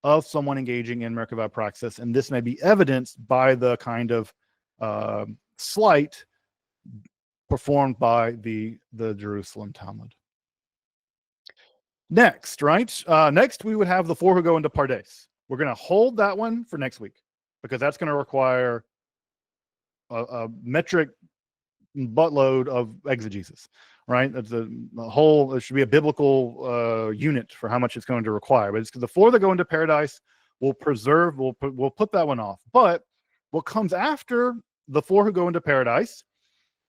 of someone engaging in Merkavah praxis, and this may be evidenced by the kind of slight performed by the Jerusalem Talmud. Next, right? Next, we would have the four who go into Pardes. We're going to hold that one for next week because that's going to require a metric buttload of exegesis, right? That's the whole, it should be a biblical unit for how much it's going to require. But it's the four that go into paradise, we'll put that one off. But what comes after the four who go into paradise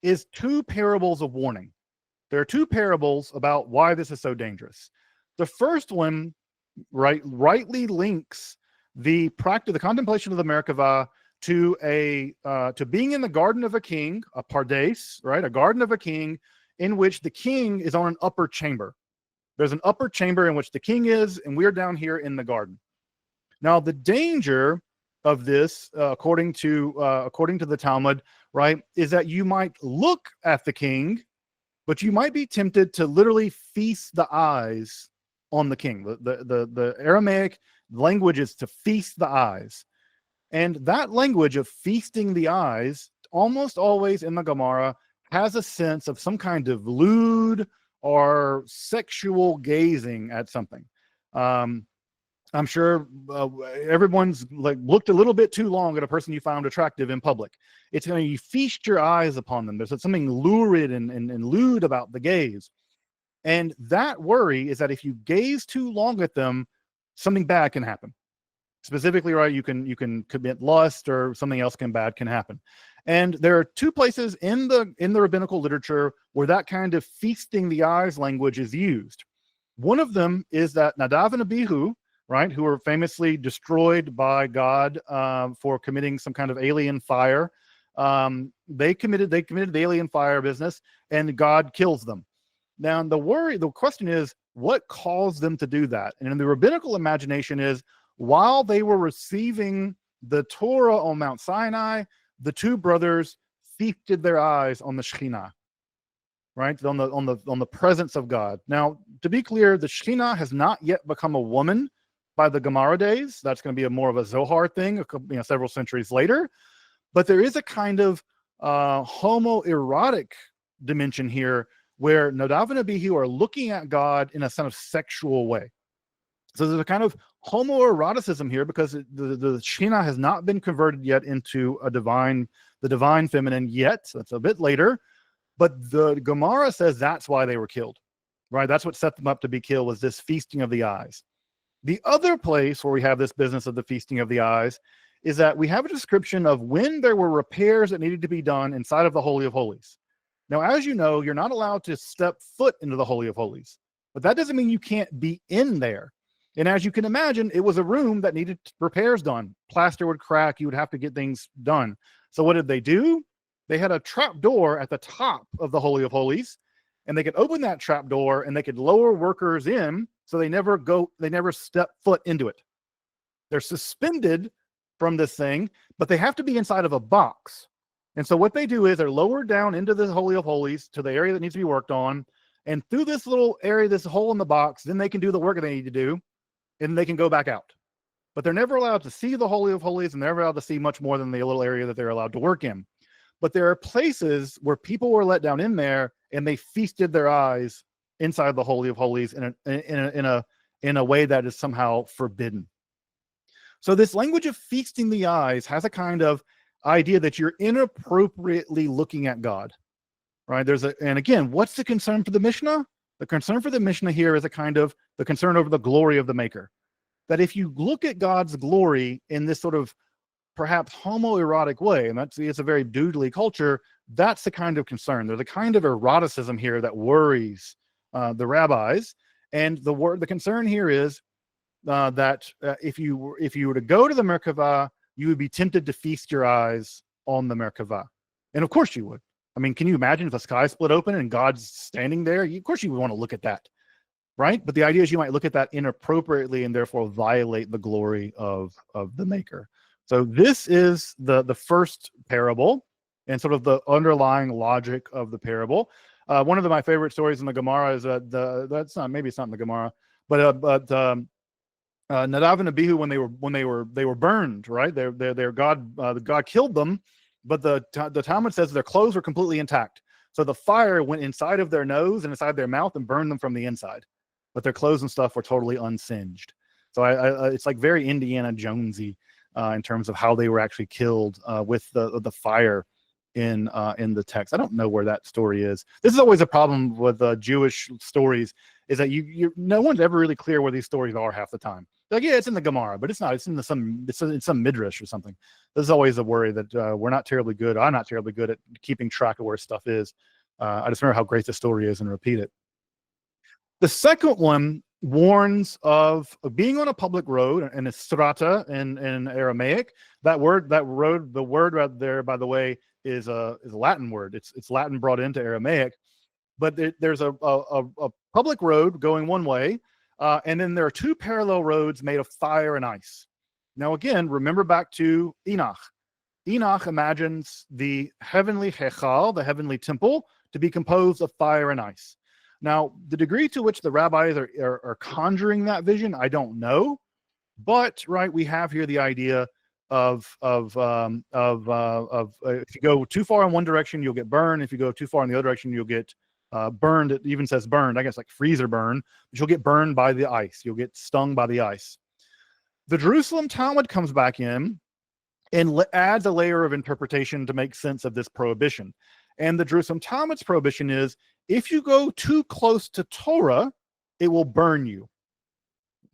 is two parables of warning. There are two parables about why this is so dangerous. The first one rightly links the practice, the contemplation of the Merkavah to being in the garden of a king, a pardes, right? A garden of a king in which the king is on an upper chamber. There's an upper chamber in which the king is, and we're down here in the garden. Now, the danger of this, according to the Talmud, right, is that you might look at the king, but you might be tempted to literally feast the eyes on the king. The Aramaic language is to feast the eyes. And that language of feasting the eyes, almost always in the Gemara, has a sense of some kind of lewd or sexual gazing at something. I'm sure everyone's looked a little bit too long at a person you found attractive in public. It's going to feast your eyes upon them. There's something lurid and lewd about the gaze. And that worry is that if you gaze too long at them, something bad can happen. Specifically, right, you can commit lust or something else bad can happen. And there are two places in the rabbinical literature where that kind of feasting the eyes language is used. One of them is that Nadav and Abihu, right, who were famously destroyed by God for committing some kind of alien fire. They committed the alien fire business, and God kills them. Now, the question is, what caused them to do that? And in the rabbinical imagination is, while they were receiving the Torah on Mount Sinai, the two brothers feasted their eyes on the Shekhinah, right? On the presence of God. Now, to be clear, the Shekhinah has not yet become a woman by the Gemara days. That's going to be more of a Zohar thing, several centuries later. But there is a kind of homoerotic dimension here where Nadav and Abihu are looking at God in a kind of sexual way. So there's a kind of homoeroticism here because the Shekhinah has not been converted yet into the divine feminine yet. That's a bit later. But the Gemara says that's why they were killed, right? That's what set them up to be killed, was this feasting of the eyes. The other place where we have this business of the feasting of the eyes is that we have a description of when there were repairs that needed to be done inside of the Holy of Holies. Now, as you know, you're not allowed to step foot into the Holy of Holies, but that doesn't mean you can't be in there. And as you can imagine, it was a room that needed repairs done. Plaster would crack. You would have to get things done. So what did they do? They had a trap door at the top of the Holy of Holies, and they could open that trap door and they could lower workers in so they never step foot into it. They're suspended from this thing, but they have to be inside of a box. And so what they do is they're lowered down into the Holy of Holies to the area that needs to be worked on. And through this little area, this hole in the box, then they can do the work that they need to do, and they can go back out. But they're never allowed to see the Holy of Holies, and they're never allowed to see much more than the little area that they're allowed to work in. but there are places where people were let down in there and they feasted their eyes inside the Holy of Holies in a way that is somehow forbidden. So this language of feasting the eyes has a kind of idea that you're inappropriately looking at God, right? And again, what's the concern for the Mishnah? The concern for the Mishnah here is a kind of the concern over the glory of the Maker. That if you look at God's glory in this sort of perhaps homoerotic way, and it's a very doodly culture, that's the kind of concern. There's a kind of eroticism here that worries the rabbis. And the concern here is that if you were to go to the Merkavah, you would be tempted to feast your eyes on the Merkavah. And of course you would. I mean, can you imagine if the sky split open and God's standing there? Of course you would want to look at that, right? But the idea is you might look at that inappropriately and therefore violate the glory of the Maker. So this is the first parable and sort of the underlying logic of the parable. One of my favorite stories in the Gemara is that maybe it's not in the Gemara, but Nadav and Abihu, when they were burned, right? God killed them, but the Talmud says their clothes were completely intact. So the fire went inside of their nose and inside their mouth and burned them from the inside, but their clothes and stuff were totally unsinged. So it's like very Indiana Jonesy in terms of how they were actually killed with the fire in the text. I don't know where that story is. This is always a problem with Jewish stories, is that no one's ever really clear where these stories are half the time. Like, yeah, it's in the Gemara, but it's not. It's in some midrash or something. This is always a worry that we're not terribly good. I'm not terribly good at keeping track of where stuff is. I just remember how great the story is and repeat it. The second one warns of being on a public road, and it's strata in Aramaic. The word right there, by the way, is a Latin word. It's Latin brought into Aramaic, but there's a public road going one way, and then there are two parallel roads made of fire and ice. Now, again, remember back to Enoch. Enoch imagines the heavenly Hechal, the heavenly temple, to be composed of fire and ice. Now, the degree to which the rabbis are conjuring that vision, I don't know, but right, we have here the idea of if you go too far in one direction, you'll get burned. If you go too far in the other direction, you'll get burned. It even says burned, I guess like freezer burn, but you'll get burned by the ice. You'll get stung by the ice. The Jerusalem Talmud comes back in and adds a layer of interpretation to make sense of this prohibition. And the Jerusalem Talmud's prohibition is, if you go too close to Torah, it will burn you.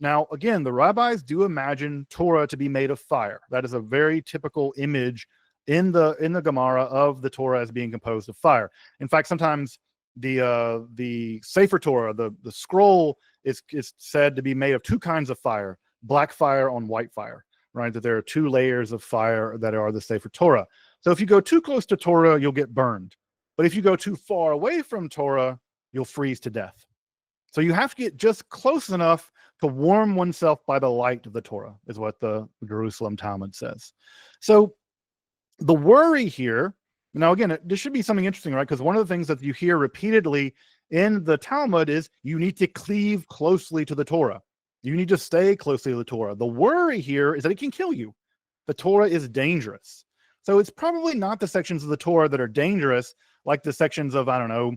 Now, again, the rabbis do imagine Torah to be made of fire. That is a very typical image in the Gemara of the Torah as being composed of fire. In fact, sometimes the Sefer Torah, the scroll, is said to be made of two kinds of fire: black fire on white fire. Right? That there are two layers of fire that are the Sefer Torah. So if you go too close to Torah, you'll get burned. But if you go too far away from Torah, you'll freeze to death. So you have to get just close enough to warm oneself by the light of the Torah, is what the Jerusalem Talmud says. So the worry here, now again, this should be something interesting, right? Because one of the things that you hear repeatedly in the Talmud is you need to cleave closely to the Torah. You need to stay closely to the Torah. The worry here is that it can kill you. The Torah is dangerous. So it's probably not the sections of the Torah that are dangerous, like the sections of, I don't know,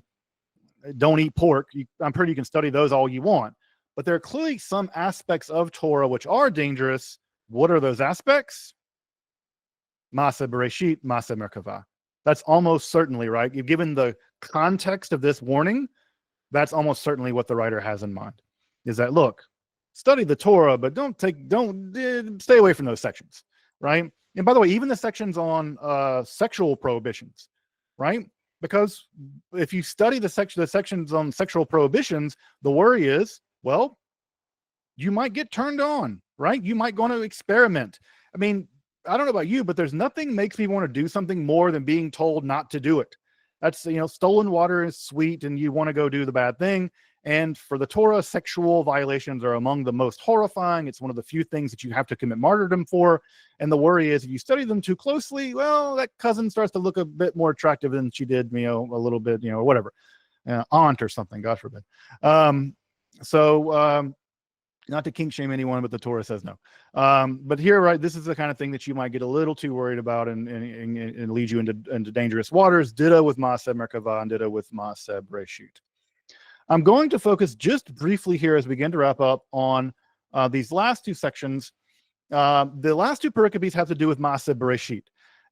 don't eat pork. I'm pretty you can study those all you want. But there are clearly some aspects of Torah which are dangerous. What are those aspects? Masa Bereshit, Masa Merkavah. That's almost certainly, right? You've given the context of this warning. That's almost certainly what the writer has in mind. Is that, look, study the Torah, but don't stay away from those sections, right? And by the way, even the sections on sexual prohibitions, right? Because if you study the sections on sexual prohibitions, the worry is, well, you might get turned on, right? You might go to experiment. I mean, I don't know about you, but there's nothing makes me want to do something more than being told not to do it. That's, stolen water is sweet and you want to go do the bad thing. And for the Torah, sexual violations are among the most horrifying. It's one of the few things that you have to commit martyrdom for. And the worry is if you study them too closely, well, that cousin starts to look a bit more attractive than she did, a little bit, or whatever. Aunt or something, God forbid. So Not to kink shame anyone, but the Torah says no. But here, right, this is the kind of thing that you might get a little too worried about and lead you into dangerous waters. Ditto with Maaseh Merkavah and ditto with Maaseh Breshit. I'm going to focus just briefly here as we begin to wrap up on these last two sections. The last two pericopes have to do with Maaseh Breshit.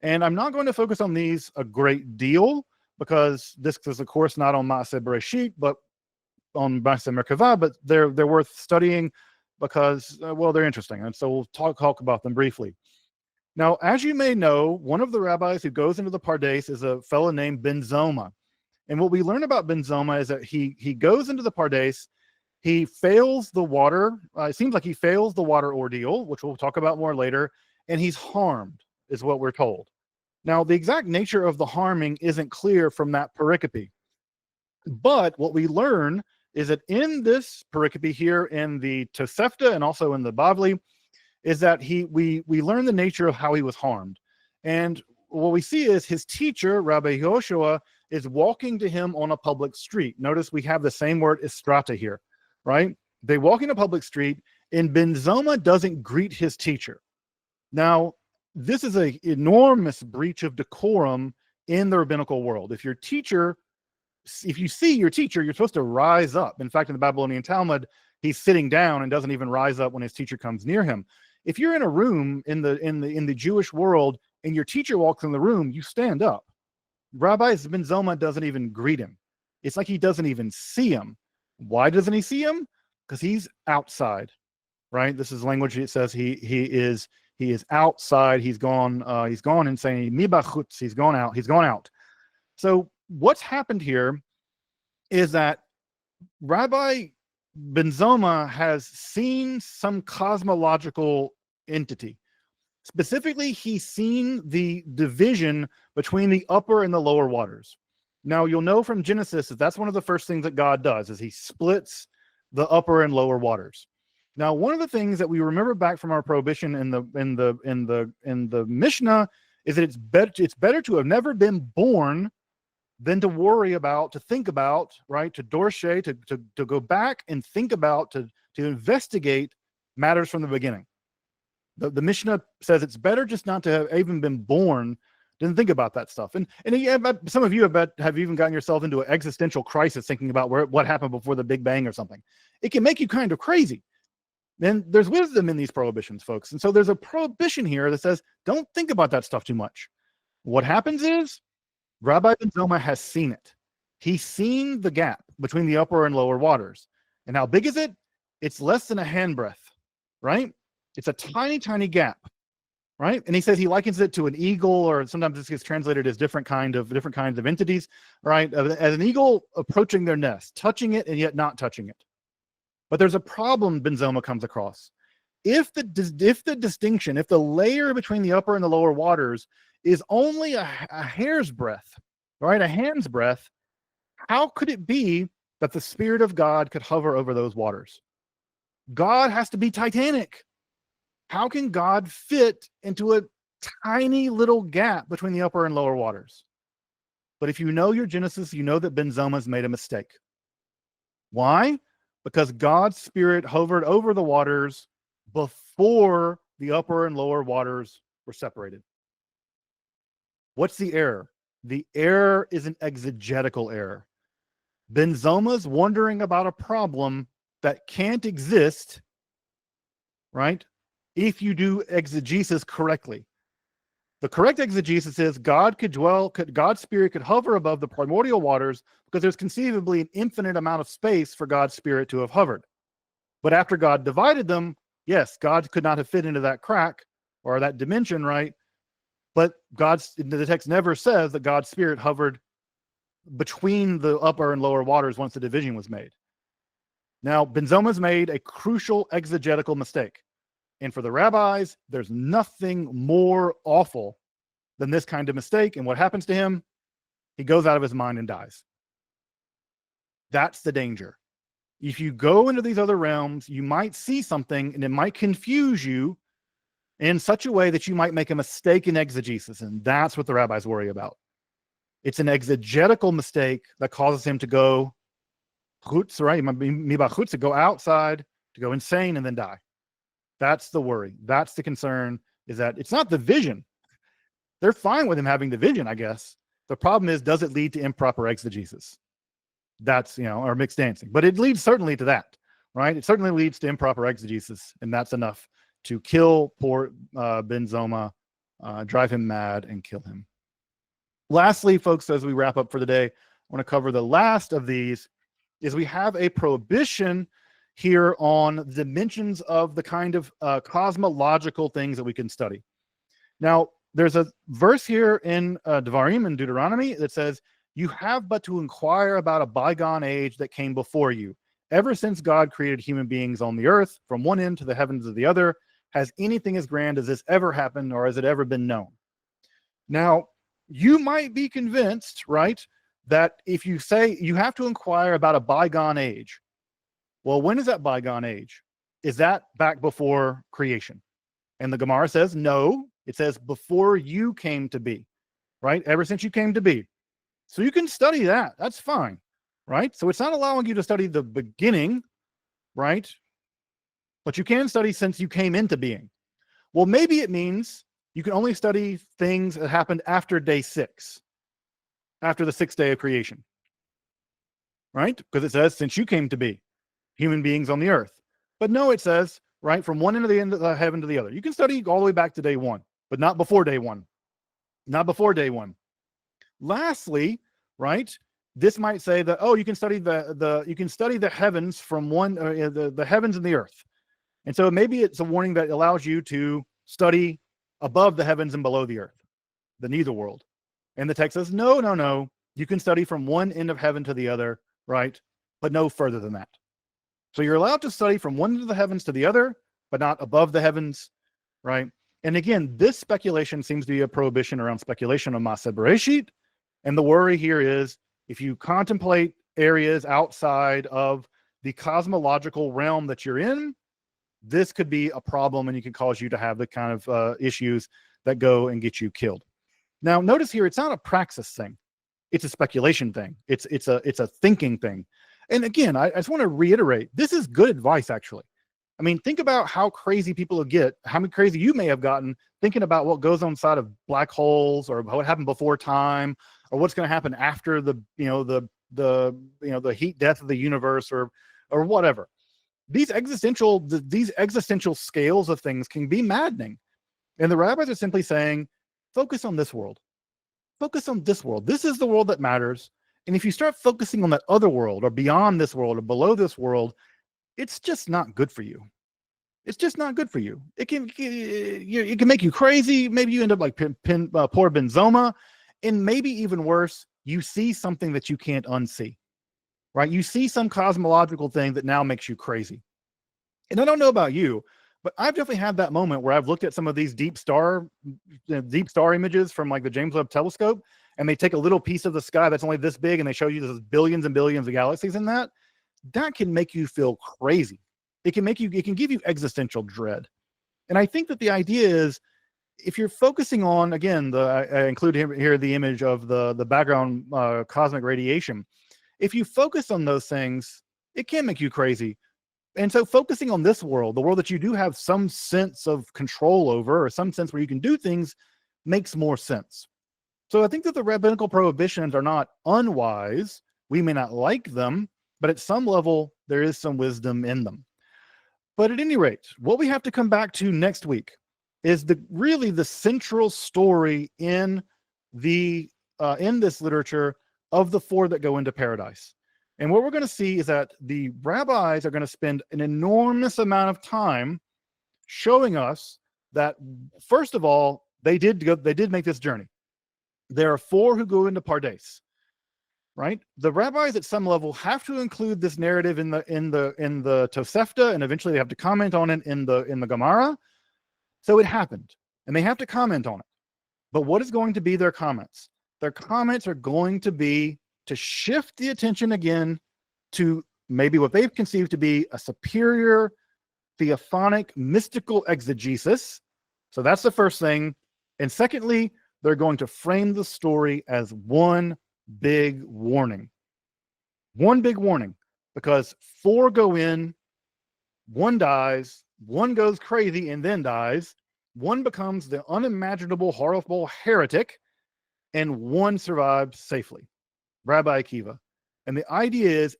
And I'm not going to focus on these a great deal because this is, of course, not on Maaseh Breshit, but on Maaseh Merkavah, but they're worth studying because, well, they're interesting. And so we'll talk about them briefly. Now, as you may know, one of the rabbis who goes into the Pardes is a fellow named Ben Zoma. And what we learn about Ben Zoma is that he goes into the Pardes, he fails the water. It seems like he fails the water ordeal, which we'll talk about more later, and he's harmed, is what we're told. Now, the exact nature of the harming isn't clear from that pericope. But what we learn is that in this pericope here in the Tosefta and also in the Bavli, is that we learn the nature of how he was harmed. And what we see is his teacher, Rabbi Yehoshua, is walking to him on a public street. Notice we have the same word istrata here, right? They walk in a public street, and Ben Zoma doesn't greet his teacher. Now, this is an enormous breach of decorum in the rabbinical world. If you see your teacher, you're supposed to rise up. In fact, in the Babylonian Talmud, he's sitting down and doesn't even rise up when his teacher comes near him. If you're in a room in the Jewish world and your teacher walks in the room, you stand up. Rabbi Ben Zoma doesn't even greet him. It's like he doesn't even see him. Why doesn't he see him? Because he's outside, right? This is language that says he is outside. He's gone insane. Mibachutz. He's gone out. So what's happened here is that Rabbi Ben Zoma has seen some cosmological entity. Specifically, he's seen the division between the upper and the lower waters. Now, you'll know from Genesis that that's one of the first things that God does, is he splits the upper and lower waters. Now, one of the things that we remember back from our prohibition in the Mishnah is that it's better to have never been born than to worry about, to think about, right? To dorshe, to go back and think about, to investigate matters from the beginning. The Mishnah says it's better just not to have even been born than think about that stuff. And some of you have even gotten yourself into an existential crisis thinking about what happened before the Big Bang or something. It can make you kind of crazy. And there's wisdom in these prohibitions, folks. And so there's a prohibition here that says, don't think about that stuff too much. What happens is, Rabbi Ben Zoma has seen it. He's seen the gap between the upper and lower waters. And how big is it? It's less than a handbreadth, right? It's a tiny, tiny gap, right? And he says he likens it to an eagle, or sometimes this gets translated as different kinds of entities, right? As an eagle approaching their nest, touching it and yet not touching it. But there's a problem Ben Zoma comes across. If the distinction, if the layer between the upper and the lower waters is only a hair's breadth, right? A hand's breadth, how could it be that the Spirit of God could hover over those waters? God has to be titanic. How can God fit into a tiny little gap between the upper and lower waters? But if you know your Genesis, you know that Ben Zoma's made a mistake. Why? Because God's Spirit hovered over the waters before the upper and lower waters were separated. What's the error? The error is an exegetical error. Ben Zoma's wondering about a problem that can't exist, right, if you do exegesis correctly. The correct exegesis is God's Spirit could hover above the primordial waters because there's conceivably an infinite amount of space for God's Spirit to have hovered. But after God divided them, yes, God could not have fit into that crack or that dimension, right? But the text never says that God's Spirit hovered between the upper and lower waters once the division was made. Now, Ben Zoma's made a crucial exegetical mistake. And for the rabbis, there's nothing more awful than this kind of mistake. And what happens to him? He goes out of his mind and dies. That's the danger. If you go into these other realms, you might see something and it might confuse you in such a way that you might make a mistake in exegesis. And that's what the rabbis worry about. It's an exegetical mistake that causes him to go chutz, right? To go outside to go insane and then die. That's the worry. That's the concern, is that it's not the vision. They're fine with him having the vision, I guess. The problem is, does it lead to improper exegesis? That's, or mixed dancing. But it leads certainly to that, right? It certainly leads to improper exegesis, and that's enough to kill poor Ben Zoma, drive him mad, and kill him. Lastly, folks, as we wrap up for the day, I want to cover the last of these, is we have a prohibition here on dimensions of the kind of cosmological things that we can study. Now, there's a verse here in Devarim, in Deuteronomy, that says, "You have but to inquire about a bygone age that came before you. Ever since God created human beings on the earth, from one end to the heavens of the other, has anything as grand as this ever happened, or has it ever been known?" Now, you might be convinced, right, that if you say you have to inquire about a bygone age, well, when is that bygone age? Is that back before creation? And the Gemara says, no, it says before you came to be, right? Ever since you came to be. So you can study that. That's fine, right? So it's not allowing you to study the beginning, right? But you can study since you came into being. Well, maybe it means you can only study things that happened after day 6, after the 6th day of creation, right? Because it says, since you came to be, human beings on the earth. But no, it says, right, from one end of the end of the heaven to the other. You can study all the way back to day 1, but not before day 1. Not before day 1. Lastly, right, this might say that, oh, you can study the heavens from the heavens and the earth. And so maybe it's a warning that allows you to study above the heavens and below the earth, the neither world. And the text says, no, you can study from one end of heaven to the other, right? But no further than that. So you're allowed to study from one end of the heavens to the other, but not above the heavens, right? And again, this speculation seems to be a prohibition around speculation on Maaseh Bereshit. And the worry here is, if you contemplate areas outside of the cosmological realm that you're in, this could be a problem, and it could cause you to have the kind of issues that go and get you killed. Now, notice here, it's not a praxis thing. It's a speculation thing. It's a thinking thing. And again, I just want to reiterate, this is good advice, actually. I mean, think about how crazy people get, how crazy you may have gotten thinking about what goes on inside of black holes, or what happened before time, or what's going to happen after the heat death of the universe, or whatever. These existential scales of things can be maddening. And the rabbis are simply saying, focus on this world. Focus on this world. This is the world that matters. And if you start focusing on that other world, or beyond this world, or below this world, it's just not good for you. It's just not good for you. It can make you crazy. Maybe you end up like poor Ben Zoma. And maybe even worse, you see something that you can't unsee, right? You see some cosmological thing that now makes you crazy. And I don't know about you, but I've definitely had that moment where I've looked at some of these deep star images from like the James Webb Telescope, and they take a little piece of the sky that's only this big, and they show you there's billions and billions of galaxies in that. That can make you feel crazy. It can give you existential dread. And I think that the idea is, if you're focusing on, again, I include here the image of the background cosmic radiation. If you focus on those things, it can make you crazy. And so focusing on this world, the world that you do have some sense of control over, or some sense where you can do things, makes more sense. So I think that the rabbinical prohibitions are not unwise. We may not like them, but at some level, there is some wisdom in them. But at any rate, what we have to come back to next week is really the central story in this literature of the 4 that go into paradise. And what we're going to see is that the rabbis are going to spend an enormous amount of time showing us that, first of all, they did make this journey. There are 4 who go into Pardes, right? The rabbis at some level have to include this narrative in the Tosefta, and eventually they have to comment on it in the Gemara. So it happened, and they have to comment on it. But what is going to be their comments? Their comments are going to be to shift the attention again to maybe what they've conceived to be a superior theophonic mystical exegesis. So that's the first thing. And secondly, they're going to frame the story as one big warning. One big warning, because 4 go in One dies, one goes crazy and then dies, one becomes the unimaginable, horrible heretic, and one survives safely. Rabbi Akiva. And the idea is,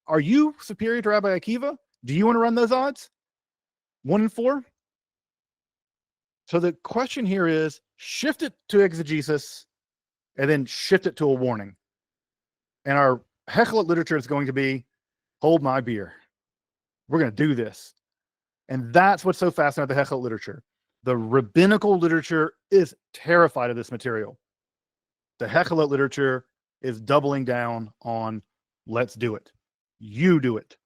are you superior to Rabbi Akiva? Do you want to run those odds? 1 in 4? So the question here is, shift it to exegesis and then shift it to a warning. And our Hekhalot literature is going to be, hold my beer. We're going to do this. And that's what's so fascinating about the Hekhalot literature. The rabbinical literature is terrified of this material. The Hekhalot literature is doubling down on, let's do it. You do it.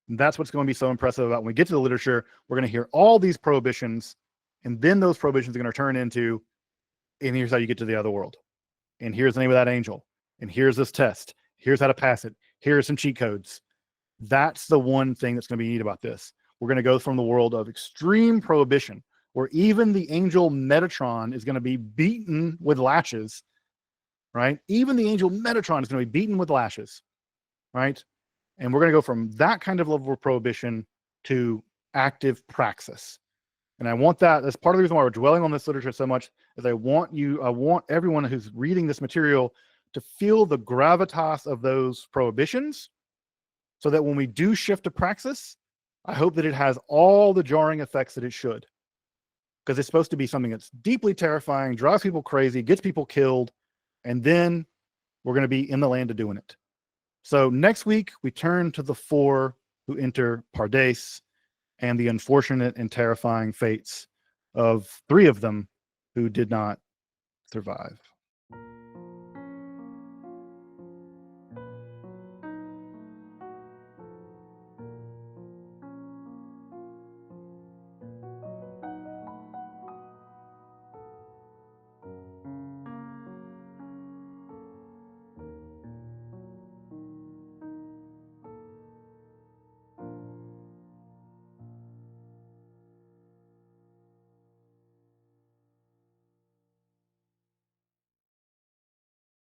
And that's what's going to be so impressive about when we get to the literature. We're going to hear all these prohibitions, and then those prohibitions are going to turn into, and here's how you get to the other world. And here's the name of that angel. And here's this test. Here's how to pass it. Here are some cheat codes. That's the one thing that's going to be neat about this. We're going to go from the world of extreme prohibition, where even the angel Metatron is going to be beaten with lashes, right? Even the angel Metatron is going to be beaten with lashes, right? And we're going to go from that kind of level of prohibition to active praxis. And I want that, that's part of the reason why we're dwelling on this literature so much, is I want everyone who's reading this material to feel the gravitas of those prohibitions, so that when we do shift to praxis, I hope that it has all the jarring effects that it should. Because it's supposed to be something that's deeply terrifying, drives people crazy, gets people killed, and then we're going to be in the land of doing it. So next week, we turn to the 4 who enter Pardes and the unfortunate and terrifying fates of 3 of them who did not survive.